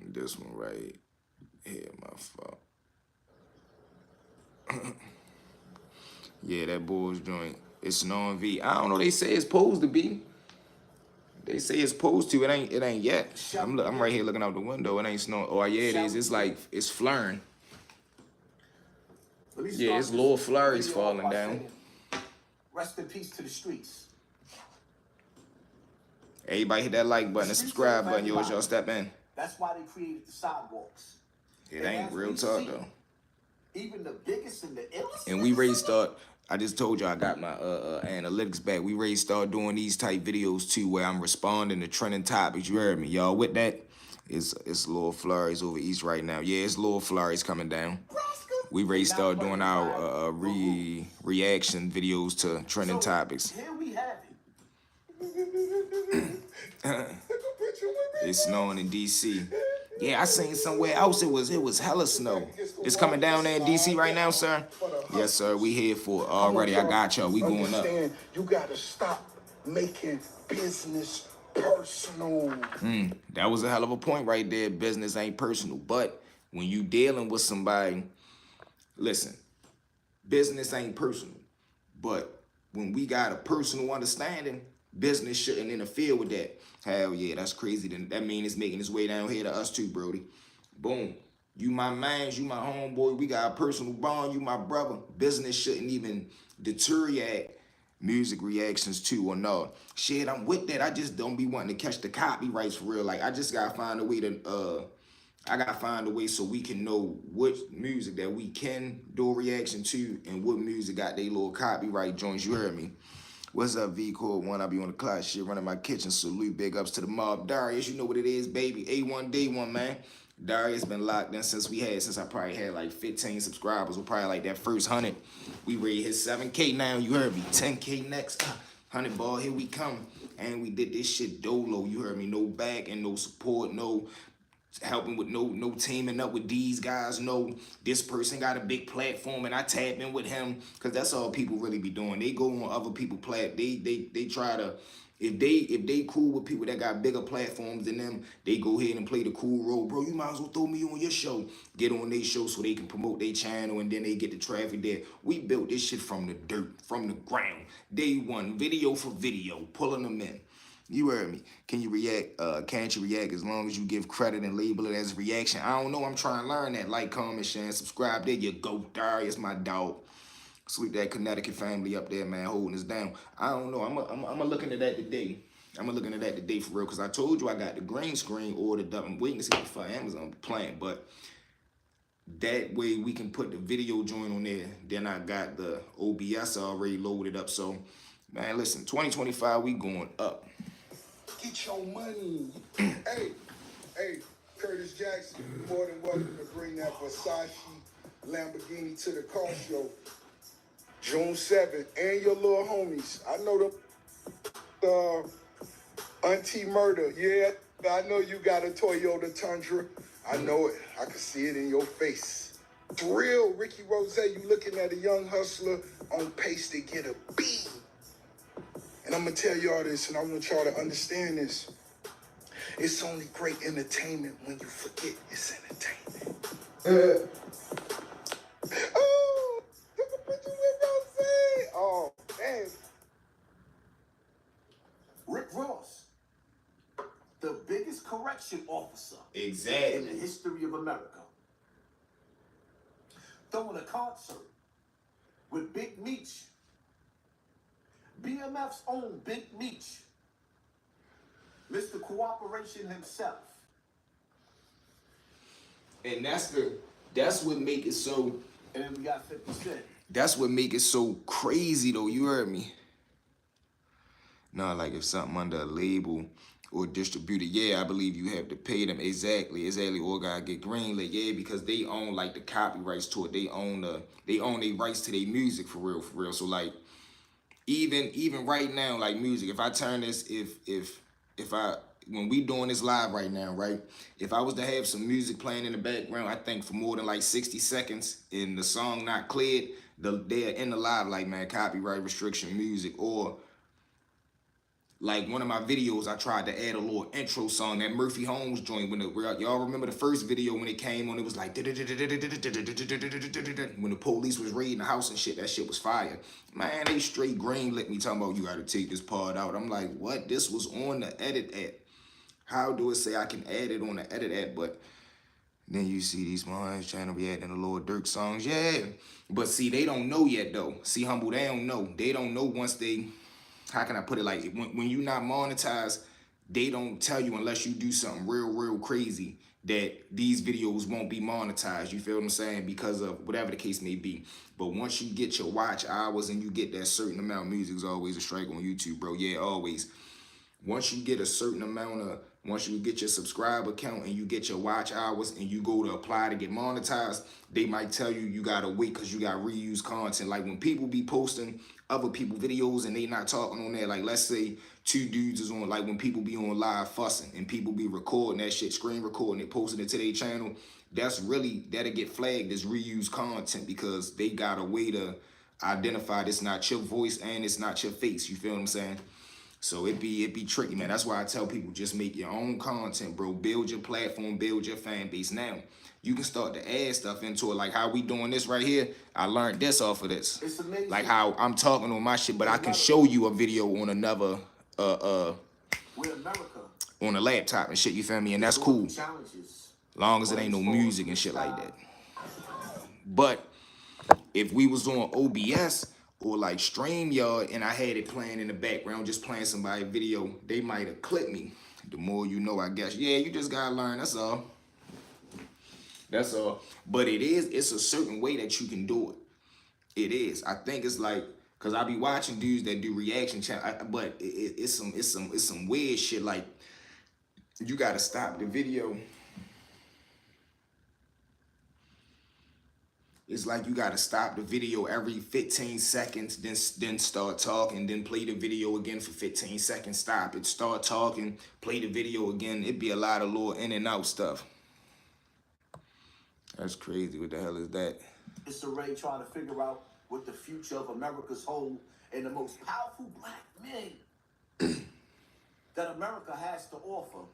This one right here, my fault. Yeah, that Bulls joint. It's an R&V. I don't know. They say it's supposed to be. They say it's supposed to. It ain't yet. I'm right here looking out the window. It ain't snowing. Oh yeah, it is. It's like it's flurrying. Yeah, it's little flurries falling down. Rest in peace to the streets. Everybody hit that like button, the subscribe button. Yo, as y'all step in. That's why they created the sidewalks. It ain't real talk though. Even the biggest and the illest. And we ready to start. I just told you I got my analytics back. We ready to start doing these type videos too, where I'm responding to trending topics. You heard me, y'all. With that, it's little flurries over east right now. Yeah, it's little flurries coming down. We ready to start doing our reaction videos to trending topics. Here we have it. It's snowing in DC. Yeah, I seen somewhere else it was hella snow. It's coming down there in DC right now, sir. Yes, sir. We here for it already. I got y'all. We going up. You gotta stop making business personal. That was a hell of a point right there. Business ain't personal. But when you dealing with somebody, listen, business ain't personal. But when we got a personal understanding, business shouldn't interfere with that. Hell yeah, that's crazy. Then that means it's making its way down here to us too, Brody. Boom. You my mans, you my homeboy. We got a personal bond. You my brother. Business shouldn't even deteriorate music reactions too or no. Shit, I'm with that. I just don't be wanting to catch the copyrights for real. Like I just gotta find a way to I gotta find a way so we can know what music that we can do a reaction to and what music got they little copyright joints. You heard me. What's up, V Code 1? I be on the clock shit, running my kitchen. Salute, big ups to the mob. Darius, you know what it is, baby. A1 Day 1, man. Darius been locked in since I probably had like 15 subscribers. We're probably like that first 100. We ready to hit 7K now. You heard me. 10K next. 100 ball, here we come. And we did this shit dolo. You heard me. No back and no support. No helping with no teaming up with these guys. No, this person got a big platform and I tap in with him, because that's all people really be doing. They go on other people's they try to, if they cool with people that got bigger platforms than them, they go ahead and play the cool role. Bro, you might as well throw me on your show. Get on their show so they can promote their channel and then they get the traffic there. We built this shit from the dirt, from the ground. Day one, video for video, pulling them in. You heard me. Can you react? Can't you react as long as you give credit and label it as a reaction? I don't know. I'm trying to learn that. Like, comment, share, and subscribe. There you go. Darius, my dog. Sweep that Connecticut family up there, man, holding us down. I don't know. I'm look into that today. I'm looking at that today for real, because I told you I got the green screen ordered up. I'm waiting to see if Amazon playing, but that way we can put the video joint on there. Then I got the OBS already loaded up. So, man, listen, 2025, we going up. Get your money. Hey, Curtis Jackson, you're more than welcome to bring that Versace Lamborghini to the car show. June 7th, and your little homies. I know the Auntie Murder. Yeah, I know you got a Toyota Tundra. I know it. I can see it in your face. For real, Ricky Rose, you looking at a young hustler on pace to get a B. And I'm going to tell y'all this, and I want y'all to understand this. It's only great entertainment when you forget it's entertainment. Oh, look at what you with Rose. Oh, man. Rick Ross, the biggest correction officer in the Exactly. history of America, throwing a concert with Big Meech, BMF's own Big Meech, Mr. Cooperation himself. And that's what make it so. And then we got 50 Cent. That's what make it so crazy though. You heard me. No, like if something under a label or distributor, yeah, I believe you have to pay them. Exactly. Or gotta get greenlit, yeah, because they own like the copyrights to it. They own their rights to their music for real. So like even right now, like music, if I turn this, if I when we doing this live right now, right? If I was to have some music playing in the background, I think for more than like 60 seconds and the song not cleared, they're in the live like, man, copyright restriction music. Or like one of my videos, I tried to add a little intro song, that Murphy Holmes joint. Y'all remember the first video when it came on, it was like when the police was raiding the house and shit, that shit was fire. Man, they straight greenlit me talking about you gotta take this part out. I'm like, what? This was on the edit app. How do it say I can add it on the edit app? But then you see these ones trying to react to the Lord Dirk songs. Yeah. But see, they don't know yet though. See, Humble, they don't know. They don't know once they, how can I put it? Like when you not monetized, they don't tell you unless you do something real crazy that these videos won't be monetized. You feel what I'm saying? Because of whatever the case may be. But once you get your watch hours and you get that certain amount, music's always a strike on YouTube, bro. Yeah, always. Once you get a certain amount of, once you get your subscriber count and you get your watch hours and you go to apply to get monetized, they might tell you you gotta wait because you got reused content. Like when people be posting other people videos and they not talking on there, like let's say two dudes is on, like when people be on live fussing and people be recording that shit, screen recording it, posting it to their channel, that's really, that'll get flagged as reused content because they got a way to identify this not your voice and it's not your face. You feel what I'm saying? So it be tricky, man. That's why I tell people just make your own content, bro. Build your platform, build your fan base. Now, you can start to add stuff into it, like how we doing this right here. I learned this off of this. It's amazing. Like how I'm talking on my shit, but I can show you a video on another With America, on a laptop and shit, you feel me? And that's cool. Challenges. Long as it ain't no music and shit like that. But if we was on OBS or like StreamYard and I had it playing in the background, just playing somebody's video, they might have clipped me. The more you know, I guess. Yeah, you just gotta learn, that's all. That's all. But it's a certain way that you can do it. It is. I think it's like, cause I be watching dudes that do reaction channel, but it's some weird shit. Like you gotta stop the video. It's like you gotta stop the video every 15 seconds, then start talking, then play the video again for 15 seconds, stop it, start talking, play the video again. It'd be a lot of little in and out stuff. That's crazy. What the hell is that? It's a Ray trying to figure out what the future of America's hold and the most powerful black men that America has to offer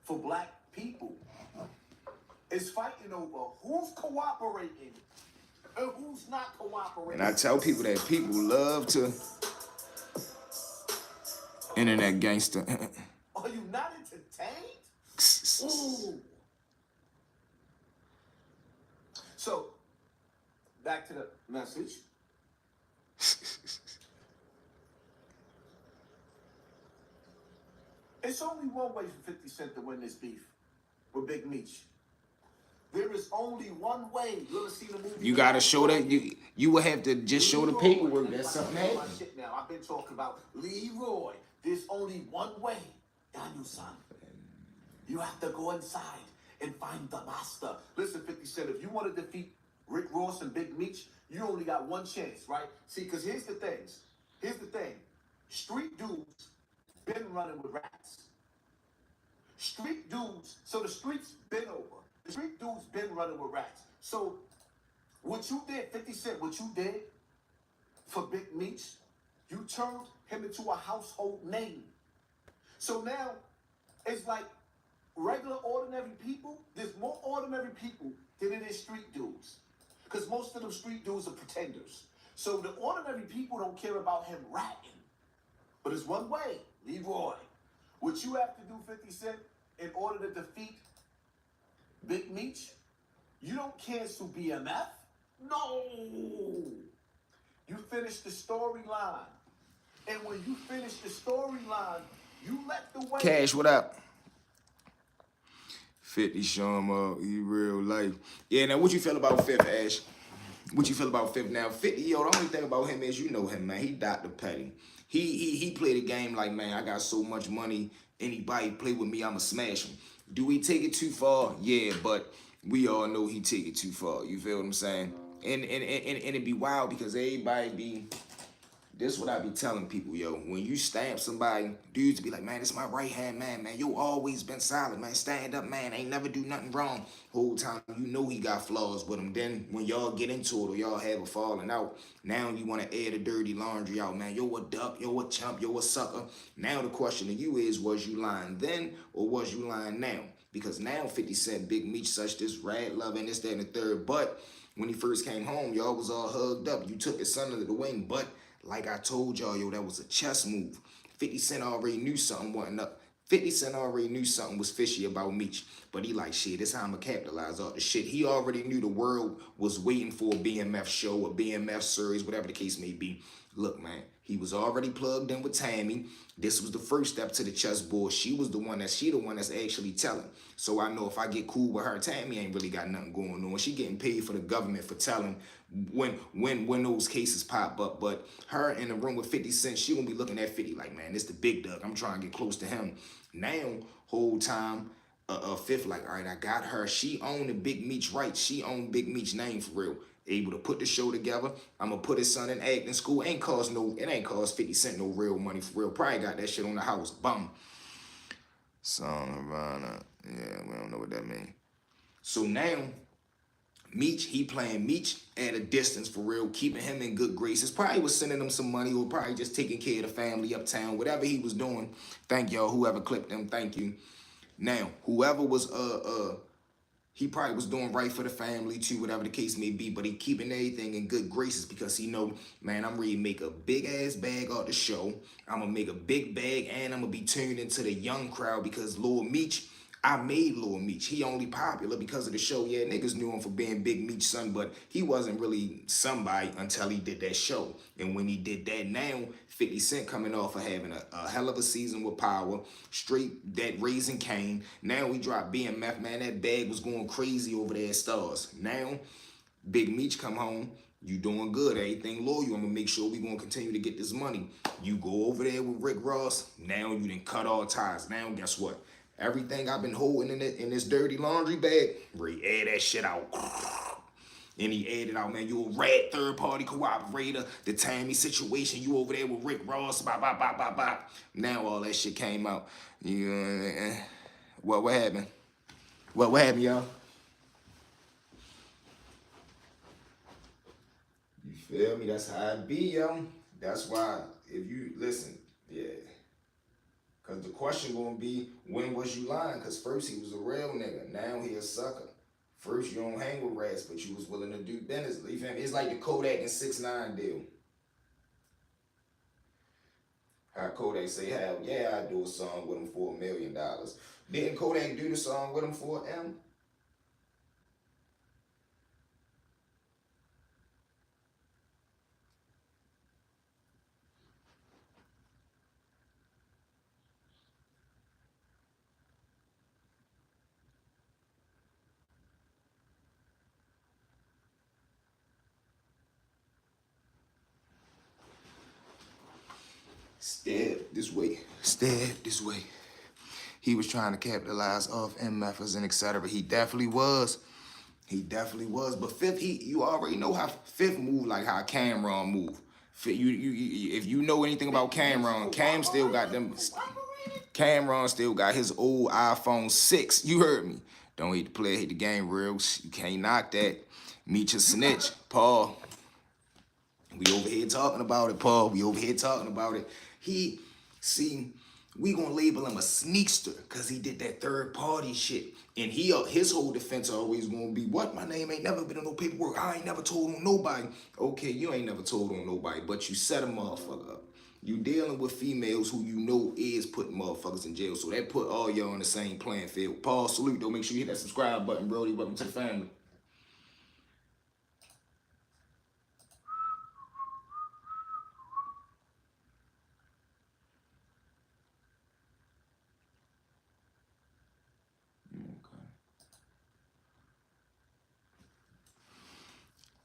for black people. Is fighting over who's cooperating and who's not cooperating. And I tell people that people love to internet gangster. Are you not entertained? Ooh. So, back to the message. It's only one way for 50 Cent to win this beef with Big Meech. There is only one way. You ever seen the movie? You gotta show that. You will have to just show the paperwork. That's something my happened. shit now. I've been talking about Leroy. There's only one way. Y'all knew son. You have to go inside and find the master. Listen, 50 Cent, if you want to defeat Rick Ross and Big Meech, you only got one chance, right? See, because here's the thing. Street dudes been running with rats. Street dudes, so the streets been over. The street dudes been running with rats. So what you did, 50 Cent, what you did for Big Meech, you turned him into a household name. So now it's like regular ordinary people, there's more ordinary people than it is street dudes. Because most of them street dudes are pretenders. So the ordinary people don't care about him ratting. But it's one way, Leroy. What you have to do, 50 Cent, in order to defeat Big Meech, you don't cancel BMF. No! You finish the storyline. And when you finish the storyline, you let the way... Cash, what up? 50 show him up, he real life. Yeah, now what you feel about Fifth, Ash? What you feel about Fifth now? 50, yo, the only thing about him is you know him, man. He Dr. Petty. He played the game like, man, I got so much money. Anybody play with me, I'ma smash him. Do he take it too far? Yeah, but we all know he take it too far. You feel what I'm saying? And it be wild because everybody be... This is what I be telling people, yo. When you stamp somebody, dudes be like, man, this my right-hand man, man. You always been solid, man. Stand up, man. Ain't never do nothing wrong. Whole time you know he got flaws with him. Then when y'all get into it or y'all have a falling out, now you want to air the dirty laundry out, man. Yo, a duck, yo, a chump, yo, a sucker. Now the question to you is, was you lying then or was you lying now? Because now 50 Cent, Big Meech, such this rad love and this, that, and the third. But when he first came home, y'all was all hugged up. You took his son under the wing, but... Like I told y'all, yo, that was a chess move. 50 Cent already knew something wasn't up. 50 Cent already knew something was fishy about Meech. But he like, shit, this how I'ma capitalize off the shit. He already knew the world was waiting for a BMF show, a BMF series, whatever the case may be. Look, man, he was already plugged in with Tammy. This was the first step to the chessboard. She the one that's actually telling. So I know if I get cool with her, Tammy ain't really got nothing going on. She getting paid for the government for telling when those cases pop up. But her in the room with 50 Cent, she gonna be looking at 50 like, man, this the big dog. I'm trying to get close to him. Now, whole time, Fifth like, all right, I got her. She owned the Big Meech rights. She owned Big Meech name for real. Able to put the show together. I'm gonna put his son in acting school. It ain't cost 50 Cent no real money for real. Probably got that shit on the house. Bum. Song around. Yeah, we don't know what that means. So now, Meech, he playing Meech at a distance for real, keeping him in good graces. Probably was sending him some money or probably just taking care of the family uptown, whatever he was doing. Thank y'all, whoever clipped him, thank you. Now, whoever was, he probably was doing right for the family too, whatever the case may be, but he keeping everything in good graces because he know, man, I'm ready to make a big ass bag out the show. I'm gonna make a big bag and I'm gonna be tuned into the young crowd because Lil Meech, I made Lil Meech. He only popular because of the show. Yeah, niggas knew him for being Big Meech's son, but he wasn't really somebody until he did that show. And when he did that now, 50 Cent coming off of having a hell of a season with Power, straight that Raising Cane. Now we dropped BMF, man, that bag was going crazy over there at Stars. Now, Big Meech come home, you doing good, everything loyal. I'm gonna make sure we gonna continue to get this money. You go over there with Rick Ross, now you done cut all ties. Now guess what? Everything I've been holding in this dirty laundry bag, Ray, air that shit out. And he added out, man, you a rat third-party cooperator. The Tammy situation, you over there with Rick Ross, bop, bop, bop, bop, bop. Now all that shit came out. What happened? What happened, y'all? You feel me? That's how it be, yo. That's why, if you, listen, yeah. Because the question gonna be, when was you lying? Because first he was a real nigga. Now he a sucker. First you don't hang with rats, but you was willing to do business. You feel me? It's like the Kodak and 6ix9ine deal. How Kodak say, hell yeah, I do a song with him for $1 million. Didn't Kodak do the song with him for M? Step this way, step this way. he was trying to capitalize off MFers and etc. He definitely was. He definitely was. But Fifth, you already know how Fifth move, like how Cameron move. If you know anything about Cameron, Cameron still got his old iPhone 6. You heard me. Don't hate the player, hate the game real. You can't knock that. Meech a snitch. Paul. We over here talking about it, Paul. We over here talking about it. We gonna label him a sneakster because he did that third party shit. And his whole defense always gonna be, what? My name ain't never been in no paperwork. I ain't never told on nobody. Okay, you ain't never told on nobody, but you set a motherfucker up. You dealing with females who you know is putting motherfuckers in jail. So that put all y'all on the same playing field. Paul, salute, though. Make sure you hit that subscribe button, Brody. Welcome to the family.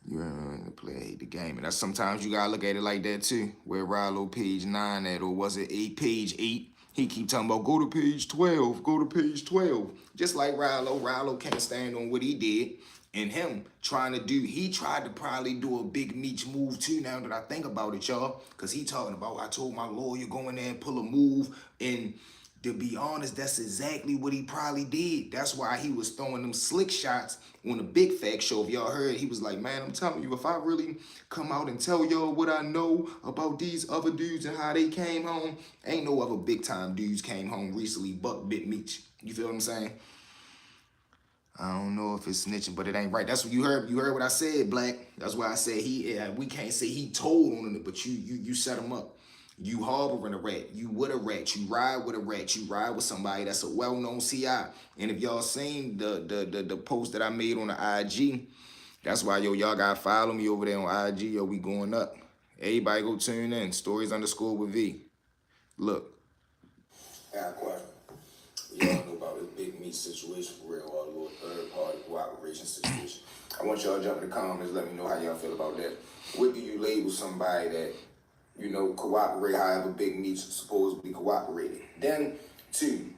You know, the player hate the game. And that's sometimes you gotta look at it like that too. Where Rilo page 9 at, or was it page 8? He keep talking about go to page 12, go to page 12. Just like Rilo can't stand on what he did. And him he tried to probably do a big Meech move too, now that I think about it, y'all. Cause he talking about, I told my lawyer go in there and pull a move. And to be honest, that's exactly what he probably did. That's why he was throwing them slick shots on the Big Fact show. If y'all heard, he was like, man, I'm telling you, if I really come out and tell y'all what I know about these other dudes and how they came home, ain't no other big time dudes came home recently but Big Meech. You feel what I'm saying? I don't know if it's snitching, but it ain't right. That's what you heard. You heard what I said, Black. That's why I said we can't say he told on it, but you set him up. You harboring a rat. You with a rat. You ride with a rat. You ride with somebody that's a well-known CI. And if y'all seen the post that I made on the IG, that's why, y'all gotta follow me over there on IG. Yo, we going up. Everybody go tune in. Stories_ with V. Look. I got a question. Y'all know about this Big Meech situation for real, or a little third-party cooperation situation. I want y'all to jump in the comments, let me know how y'all feel about that. What do you label somebody that, cooperate however Big Meech supposedly cooperated? Then, 2,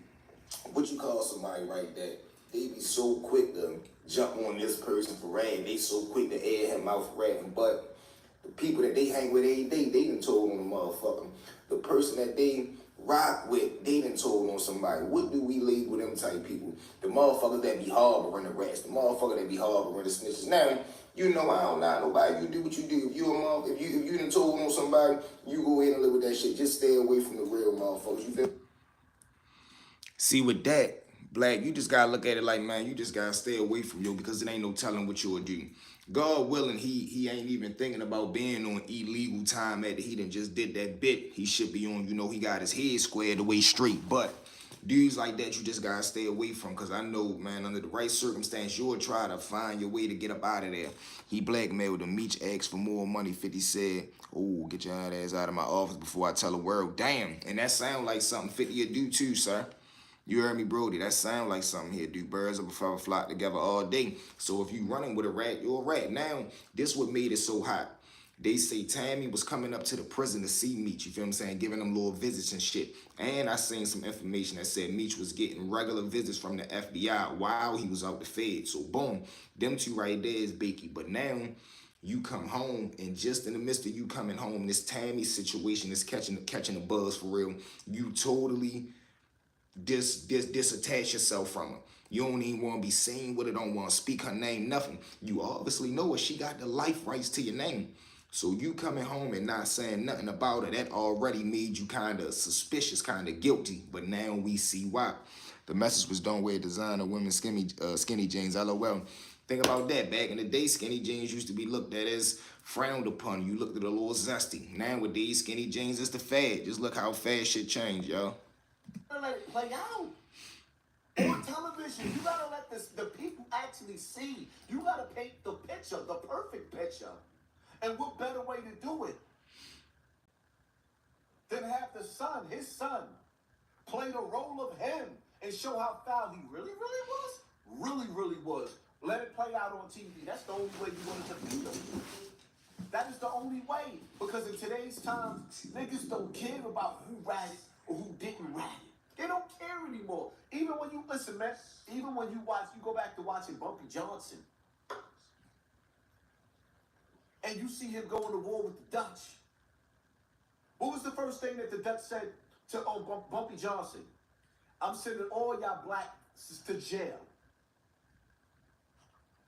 what you call somebody, right, that they be so quick to jump on this person for ratting, they so quick to air him out for ratting, but the people that they hang with every day, they done told on the motherfucker. The person that they rock with, they done told on somebody. What do we label them type people? The motherfuckers that be harboring the rats, the motherfucker that be harboring the snitches. Now, I don't lie nobody. You do what you do. If you done told on somebody, you go ahead and live with that shit. Just stay away from the real motherfuckers. You feel? See, with that, Black, you just gotta look at it like, man, you just gotta stay away from you because it ain't no telling what you'll do. God willing, he ain't even thinking about being on illegal time after he done just did that bit. He should be on, he got his head squared away straight. But dudes like that, you just gotta stay away from, because I know, man, under the right circumstance, you'll try to find your way to get up out of there. He blackmailed him. Meech asked for more money. 50 said, oh, get your ass out of my office before I tell the world. Damn. And that sound like something 50 would do too, sir. You heard me, Brody. That sound like something here. Do birds of a feather flock together all day. So if you running with a rat, you're a rat. Now, this what made it so hot. They say Tammy was coming up to the prison to see Meech, you feel what I'm saying? Giving them little visits and shit. And I seen some information that said Meech was getting regular visits from the FBI while he was out the Fed. So boom, them two right there is bakey. But now, you come home, and just in the midst of you coming home, this Tammy situation is catching a buzz for real. You totally disattach yourself from her. You don't even want to be seen with her, don't want to speak her name, nothing. You obviously know her. She got the life rights to your name. So you coming home and not saying nothing about her, that already made you kind of suspicious, kind of guilty. But now we see why. The message was don't wear designer women's skinny jeans. LOL. Think about that. Back in the day, skinny jeans used to be looked at as frowned upon. You looked at a little zesty. Nowadays, skinny jeans is the fad. Just look how fast shit changed, y'all. Let it play out on television. You gotta let the people actually see. You gotta paint the picture, the perfect picture. And what better way to do it than have his son, play the role of him and show how foul he really was. Let it play out on TV. That's the only way you want it to feel. That is the only way. Because in today's time, niggas don't care about who ratted or who didn't rat it. They don't care anymore. Even when you listen, man. Even when you go back to watching Bumpy Johnson, and you see him going to war with the Dutch. What was the first thing that the Dutch said to Bumpy Johnson? I'm sending all y'all blacks to jail.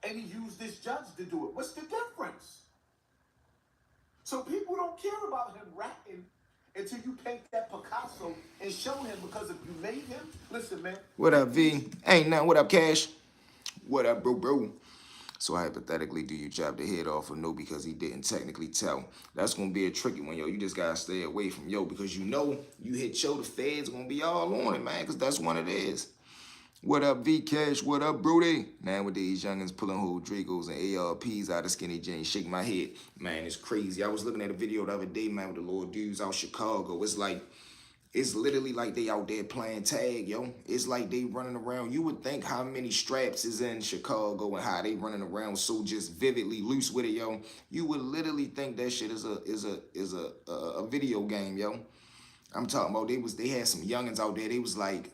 And he used this judge to do it. What's the difference? So people don't care about him rapping until you paint that Picasso and show him, because if you made him, listen, man. What up, V? Ain't nothing. What up, Cash? What up, bro? So hypothetically, do you chop the head off or no because he didn't technically tell? That's going to be a tricky one, yo. You just got to stay away from yo, because you know you hit yo, the feds going to be all on it, man, because that's what it is. What up, V Cash? What up, Brody? Nowadays, youngins pulling whole Dracos and ARPs out of skinny jeans. Shake my head. Man, it's crazy. I was looking at a video the other day, man, with the little dudes out Chicago. It's literally like they out there playing tag, yo. It's like they running around. You would think how many straps is in Chicago and how they running around so just vividly loose with it, yo. You would literally think that shit is a video game, yo. I'm talking about they had some youngins out there. They was like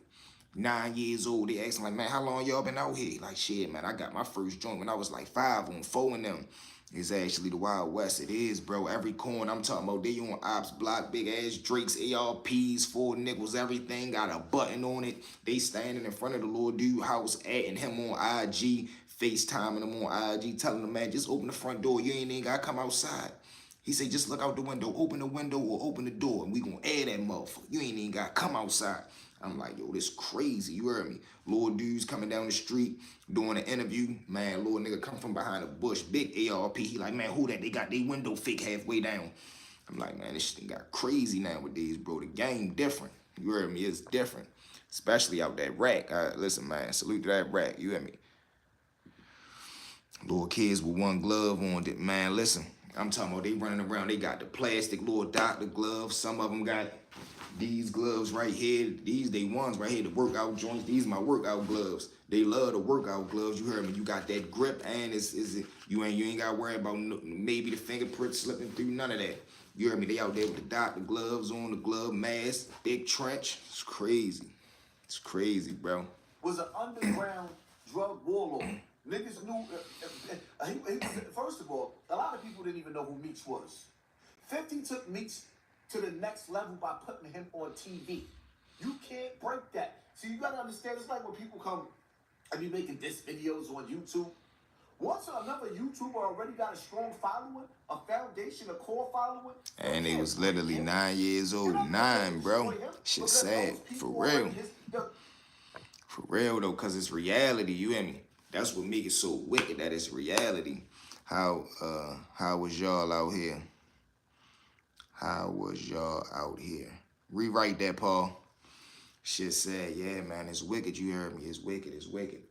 9 years old. They asking like, man, how long y'all been out here? Like, shit, man, I got my first joint when I was like 5 on 4 of them. It's actually the Wild West. It is, bro. Every corner I'm talking about, they on Ops Block, big ass Drakes, ARPs, 4 nickels, everything got a button on it. They standing in front of the little dude house, adding him on IG, FaceTiming him on IG, telling him, man, just open the front door. You ain't even gotta come outside. He said, just look out the window, open the window or open the door, and we gonna add that motherfucker. You ain't even gotta come outside. I'm like, yo, this crazy, you heard me? Little dudes coming down the street, doing an interview. Man, little nigga come from behind a bush, big ARP. He like, man, who that? They got their window fake halfway down. I'm like, man, this shit got crazy nowadays, bro. The game different. You heard me? It's different. Especially out that rack. Listen, man, salute to that rack. You hear me? Little kids with one glove on it. Man, listen. I'm talking about they running around. They got the plastic little doctor gloves. Some of them got these gloves right here. These they ones right here, the workout joints. These my workout gloves. They love the workout gloves. You heard me? You got that grip, and you ain't got to worry about maybe the fingerprint slipping through. None of that. You heard me? They out there with the doctor gloves on, the glove mask, big trench. It's crazy. It's crazy, bro. Was an underground drug warlord. Niggas knew. First of all, a lot of people didn't even know who Meech was. 50 took Meech to the next level by putting him on TV. You can't break that. See, you gotta understand, it's like when people come and be making diss videos on YouTube. Once another YouTuber already got a strong following, a foundation, a core following. And they was literally 9 years old. 9, bro. Shit sad. For real. For real, though, because it's reality. You hear me? That's what make it so wicked, that it's reality. How was y'all out here? How was y'all out here? Rewrite that, Paul. Shit said, yeah, man, it's wicked. You heard me? It's wicked. It's wicked.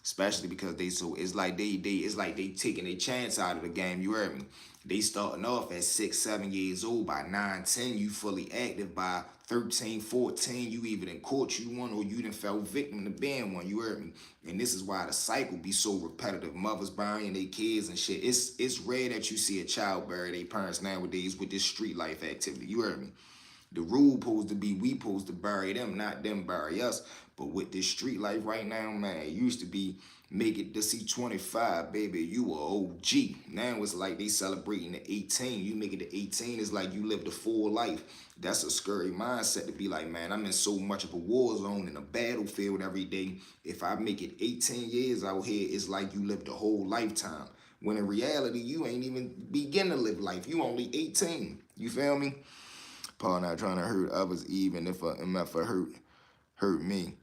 Especially because it's like they taking a chance out of the game. You heard me? They starting off at 6, 7 years old. By 9, 10, you fully active. By 13, 14, you either in court you won or you done fell victim to being one. You heard me? And this is why the cycle be so repetitive. Mothers burying their kids and shit. It's rare that you see a child bury their parents nowadays with this street life activity. You heard me? The rule supposed to be we supposed to bury them, not them bury us. But with this street life right now, man, it used to be make it to see 25, baby, you a OG. Now it's like they celebrating the 18. You make it to 18, it's like you lived a full life. That's a scary mindset to be like, man, I'm in so much of a war zone in a battlefield every day. If I make it 18 years out here, it's like you lived a whole lifetime. When in reality, you ain't even begin to live life. You only 18. You feel me? Paul not trying to hurt others even if a MF hurt me.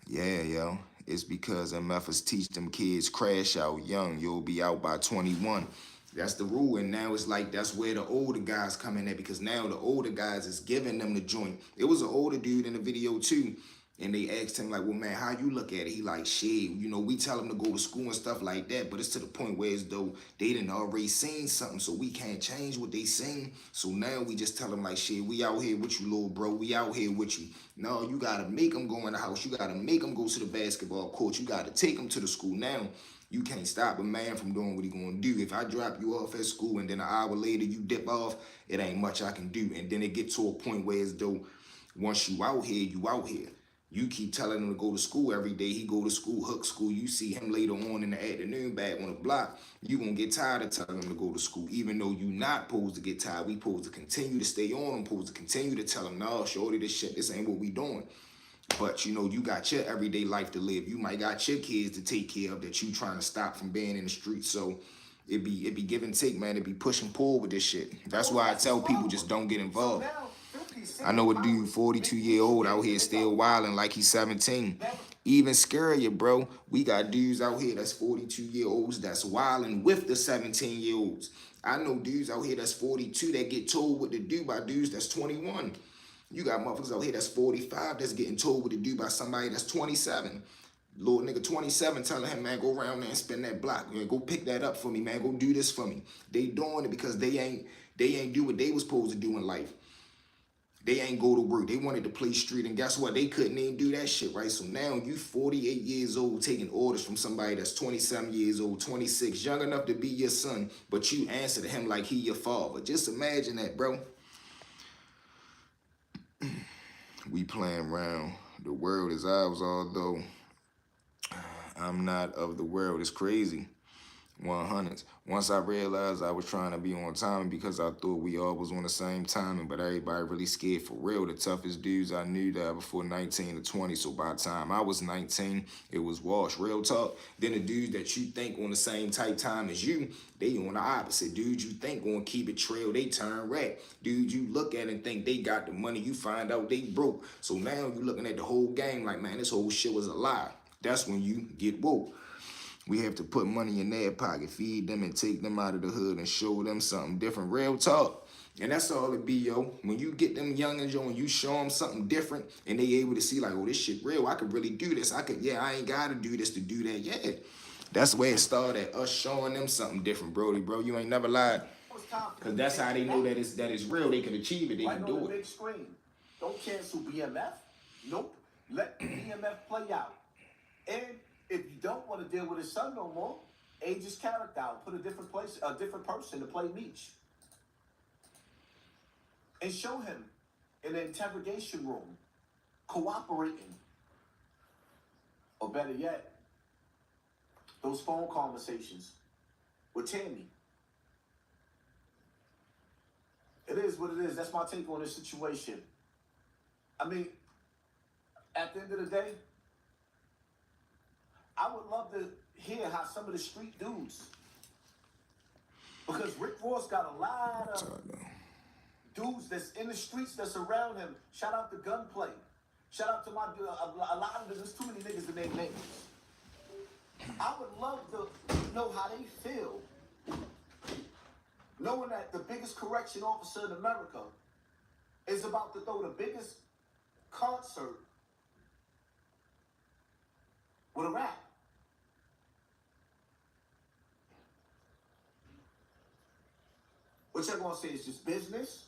Yeah, yo. It's because MFers teach them kids crash out young. You'll be out by 21. That's the rule. And now it's like that's where the older guys come in at, because now the older guys is giving them the joint. It was an older dude in the video too. And they asked him like, well, man, how you look at it? He like, shit, you know, we tell him to go to school and stuff like that, but it's to the point where as though they done already seen something, so we can't change what they seen. So now we just tell them like, shit, we out here with you, little bro. We out here with you. No, you got to make them go in the house. You got to make them go to the basketball court. You got to take them to the school. Now, you can't stop a man from doing what he going to do. If I drop you off at school and then an hour later you dip off, it ain't much I can do. And then it get to a point where as though Once you out here, you out here. You keep telling him to go to school every day. He go to school, hook school. You see him later on in the afternoon back on the block. You gonna get tired of telling him to go to school, even though you not supposed to get tired. We supposed to continue to stay on him, supposed to continue to tell him, no, shorty, this ain't what we doing. But you know, you got your everyday life to live. You might got your kids to take care of that you trying to stop from being in the streets. So it be give and take, man. It be push and pull with this shit. That's why I tell people just don't get involved. I know a dude 42-year-old out here still wilding like he's 17. Even scarier, bro. We got dudes out here that's 42-year-olds that's wilding with the 17-year-olds. I know dudes out here that's 42 that get told what to do by dudes that's 21. You got motherfuckers out here that's 45 that's getting told what to do by somebody that's 27. Little nigga 27 telling him, man, go around there and spin that block. Man, go pick that up for me, man. Go do this for me. They doing it because they ain't do what they was supposed to do in life. They ain't go to work. They wanted to play street, and guess what? They couldn't even do that shit, right? So now you 48 years old taking orders from somebody that's 27 years old, 26, young enough to be your son, but you answer to him like he your father. Just imagine that, bro. We playing around. The world is ours, although I'm not of the world. It's crazy. 100s. Once I realized I was trying to be on timing because I thought we all was on the same timing, but everybody really scared for real. The toughest dudes I knew that before 19 to 20, so by the time I was 19, it was wash. Real talk. Then the dudes that you think on the same type time as you, they on the opposite. Dudes you think gonna keep it trail, they turn rat. Dudes you look at and think they got the money, you find out they broke. So now you looking at the whole game like, man, this whole shit was a lie. That's when you get woke. We have to put money in their pocket, feed them and take them out of the hood and show them something different. Real talk. And that's all it be, yo. When you get them youngins, yo, and you show them something different and they able to see like, oh, this shit real. I could really do this. I ain't got to do this to do that. Yeah. That's where it started, us showing them something different, Brody, bro. You ain't never lied. Because that's how they know that it's real. They can achieve it. They can do it. Big screen. Don't cancel BMF. Nope. Let BMF play out. And if you don't want to deal with his son no more, age his character out. Put a different person to play Meech. And show him in the interrogation room, cooperating. Or better yet, those phone conversations with Tammy. It is what it is. That's my take on this situation. I mean, at the end of the day, I would love to hear how some of the street dudes, because Rick Ross got a lot of dudes that's in the streets that's around him. Shout out to Gunplay. Shout out to a lot of them. There's too many niggas to name names. I would love to know how they feel, knowing that the biggest correction officer in America is about to throw the biggest concert with a rap. What y'all gonna say is just business?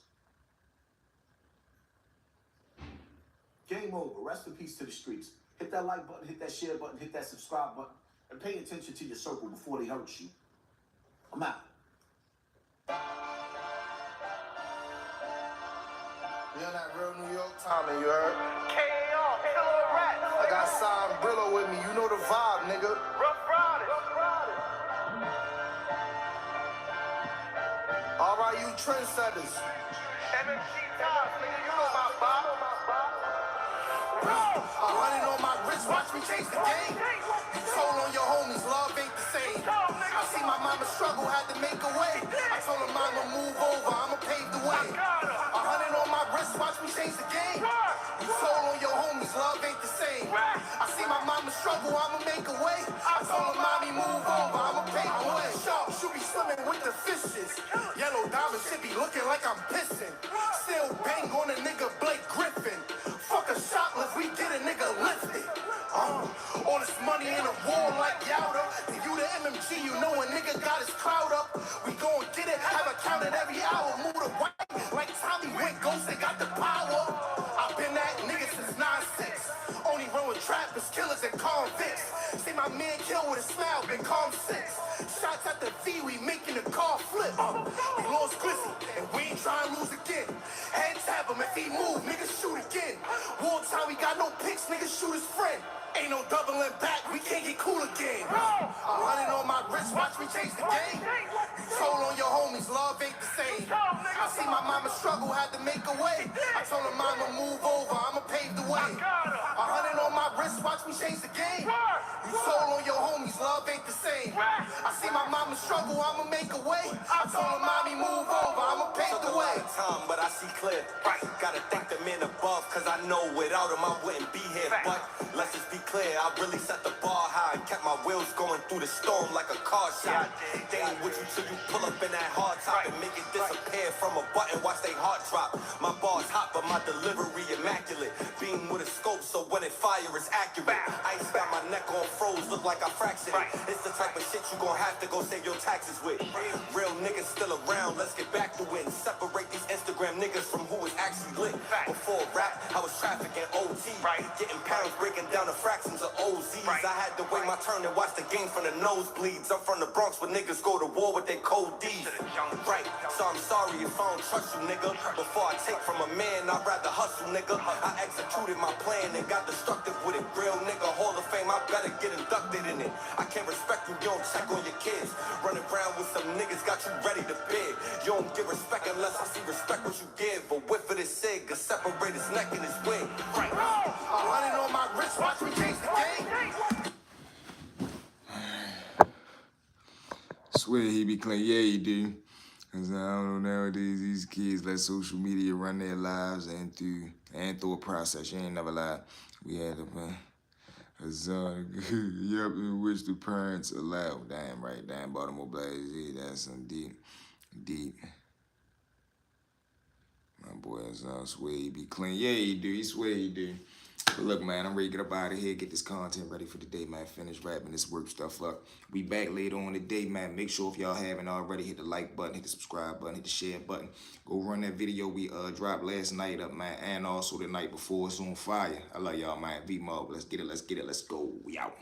Game over. Rest in peace to the streets. Hit that like button, hit that share button, hit that subscribe button, and pay attention to your circle before they hurt you. I'm out. You're that real New York Tommy, you heard? K.A.R. Killer Rat. I got signed Brillo with me. You know the vibe, nigga. Rough Riders. All right, you trendsetters. MMG Times, nigga. You know my vibe. 100 on my wrist, watch me change the game. You told on your homies, love ain't the same. I see my mama struggle, had to make a way. I told her mama move over, I'ma pave the way. 100 on my wrist, watch me change the game. You told on your homies, love ain't the same. I see my mama struggle, I'ma make a way. I told her mommy move over, I'ma pave the way. Sharp should be swimming with the fishes. Yellow diamond should be looking like I'm pissing. Still bang on a nigga Blake Griffin. Fuck a shot, let's we get a nigga lifted. All this money in a war like Yowda. To you the MMG, you know a nigga got his clout up. We gon' get it, have a count it every hour. Move the white like Tommy went ghost, they got the power. I've been that nigga since 9-6. Only run with trappers, killers, and convicts. See my man kill with a smile, been calm 6. Shots at the V, we making the car flip. We lost Glizzy, and we ain't trying to lose again. Heads have 'em if he move, niggas shoot again. Wartime, we got no picks, niggas shoot his friend. Ain't no doubling back, we can't get cool again. 100 on my wrist, watch me change the game. You told on your homies, love ain't the same. I see my mama struggle, had to make a way. I told her mama move over, I'ma pave the way. 100 on my wrist, watch me change the game. You told on your homies, love ain't the same. I see my mama struggle, I'ma make a way. I told her mommy move over, I'ma pave the way. Time, but I see clear. Gotta thank the man above, cause I know without him I wouldn't be here. But let's just be clear, I really set the bar high and kept my wheels going through the storm like a car shot. They ain't with you till you pull up in that hard top and make it disappear from a button, watch they heart drop. My bar's hot, but my delivery immaculate. Beam with a scope, so when it fire, it's accurate. Ice got my neck on froze, look like I fractured it. It's the type of shit you gon' have to go save your taxes with. Real niggas still around, let's get back to it and separate these Instagram niggas from who is actually lit. Before rap, I was trafficking OT, getting pounds, breaking down the fractions of OZs. I had to wait my turn and watch the game from the nosebleeds. I'm from the Bronx where niggas go to war with their cold D's. Right, so I'm sorry if I don't trust you, nigga. Before I take from a man, I'd rather hustle, nigga. I executed my plan and got destructive with it. Real nigga, Hall of Fame, I better get inducted in it. I can't respect you, you don't check on your kids. Running around with some niggas, got you ready to bid. You don't give respect unless I see respect what you give. But whiff of this cig, could separate his neck and his wing. Right, 100 on my wrist, watch me change the game. Swear he be clean, yeah he do. Cause I don't know, nowadays these kids let social media run their lives and through a process. You ain't never lied. We had a son, yep, in which the parents allow. Damn right, damn Baltimore Black, yeah, that's some deep. My boy, I swear he be clean. Yeah, he do. He swear he do. But look, man, I'm ready to get up out of here, get this content ready for the day, man. Finish wrapping this work stuff up. We back later on today, man. Make sure if y'all haven't already, hit the like button, hit the subscribe button, hit the share button. Go run that video we dropped last night up, man, and also the night before. It's on fire. I love y'all, man. V-Mob. Let's get it. Let's go. We out.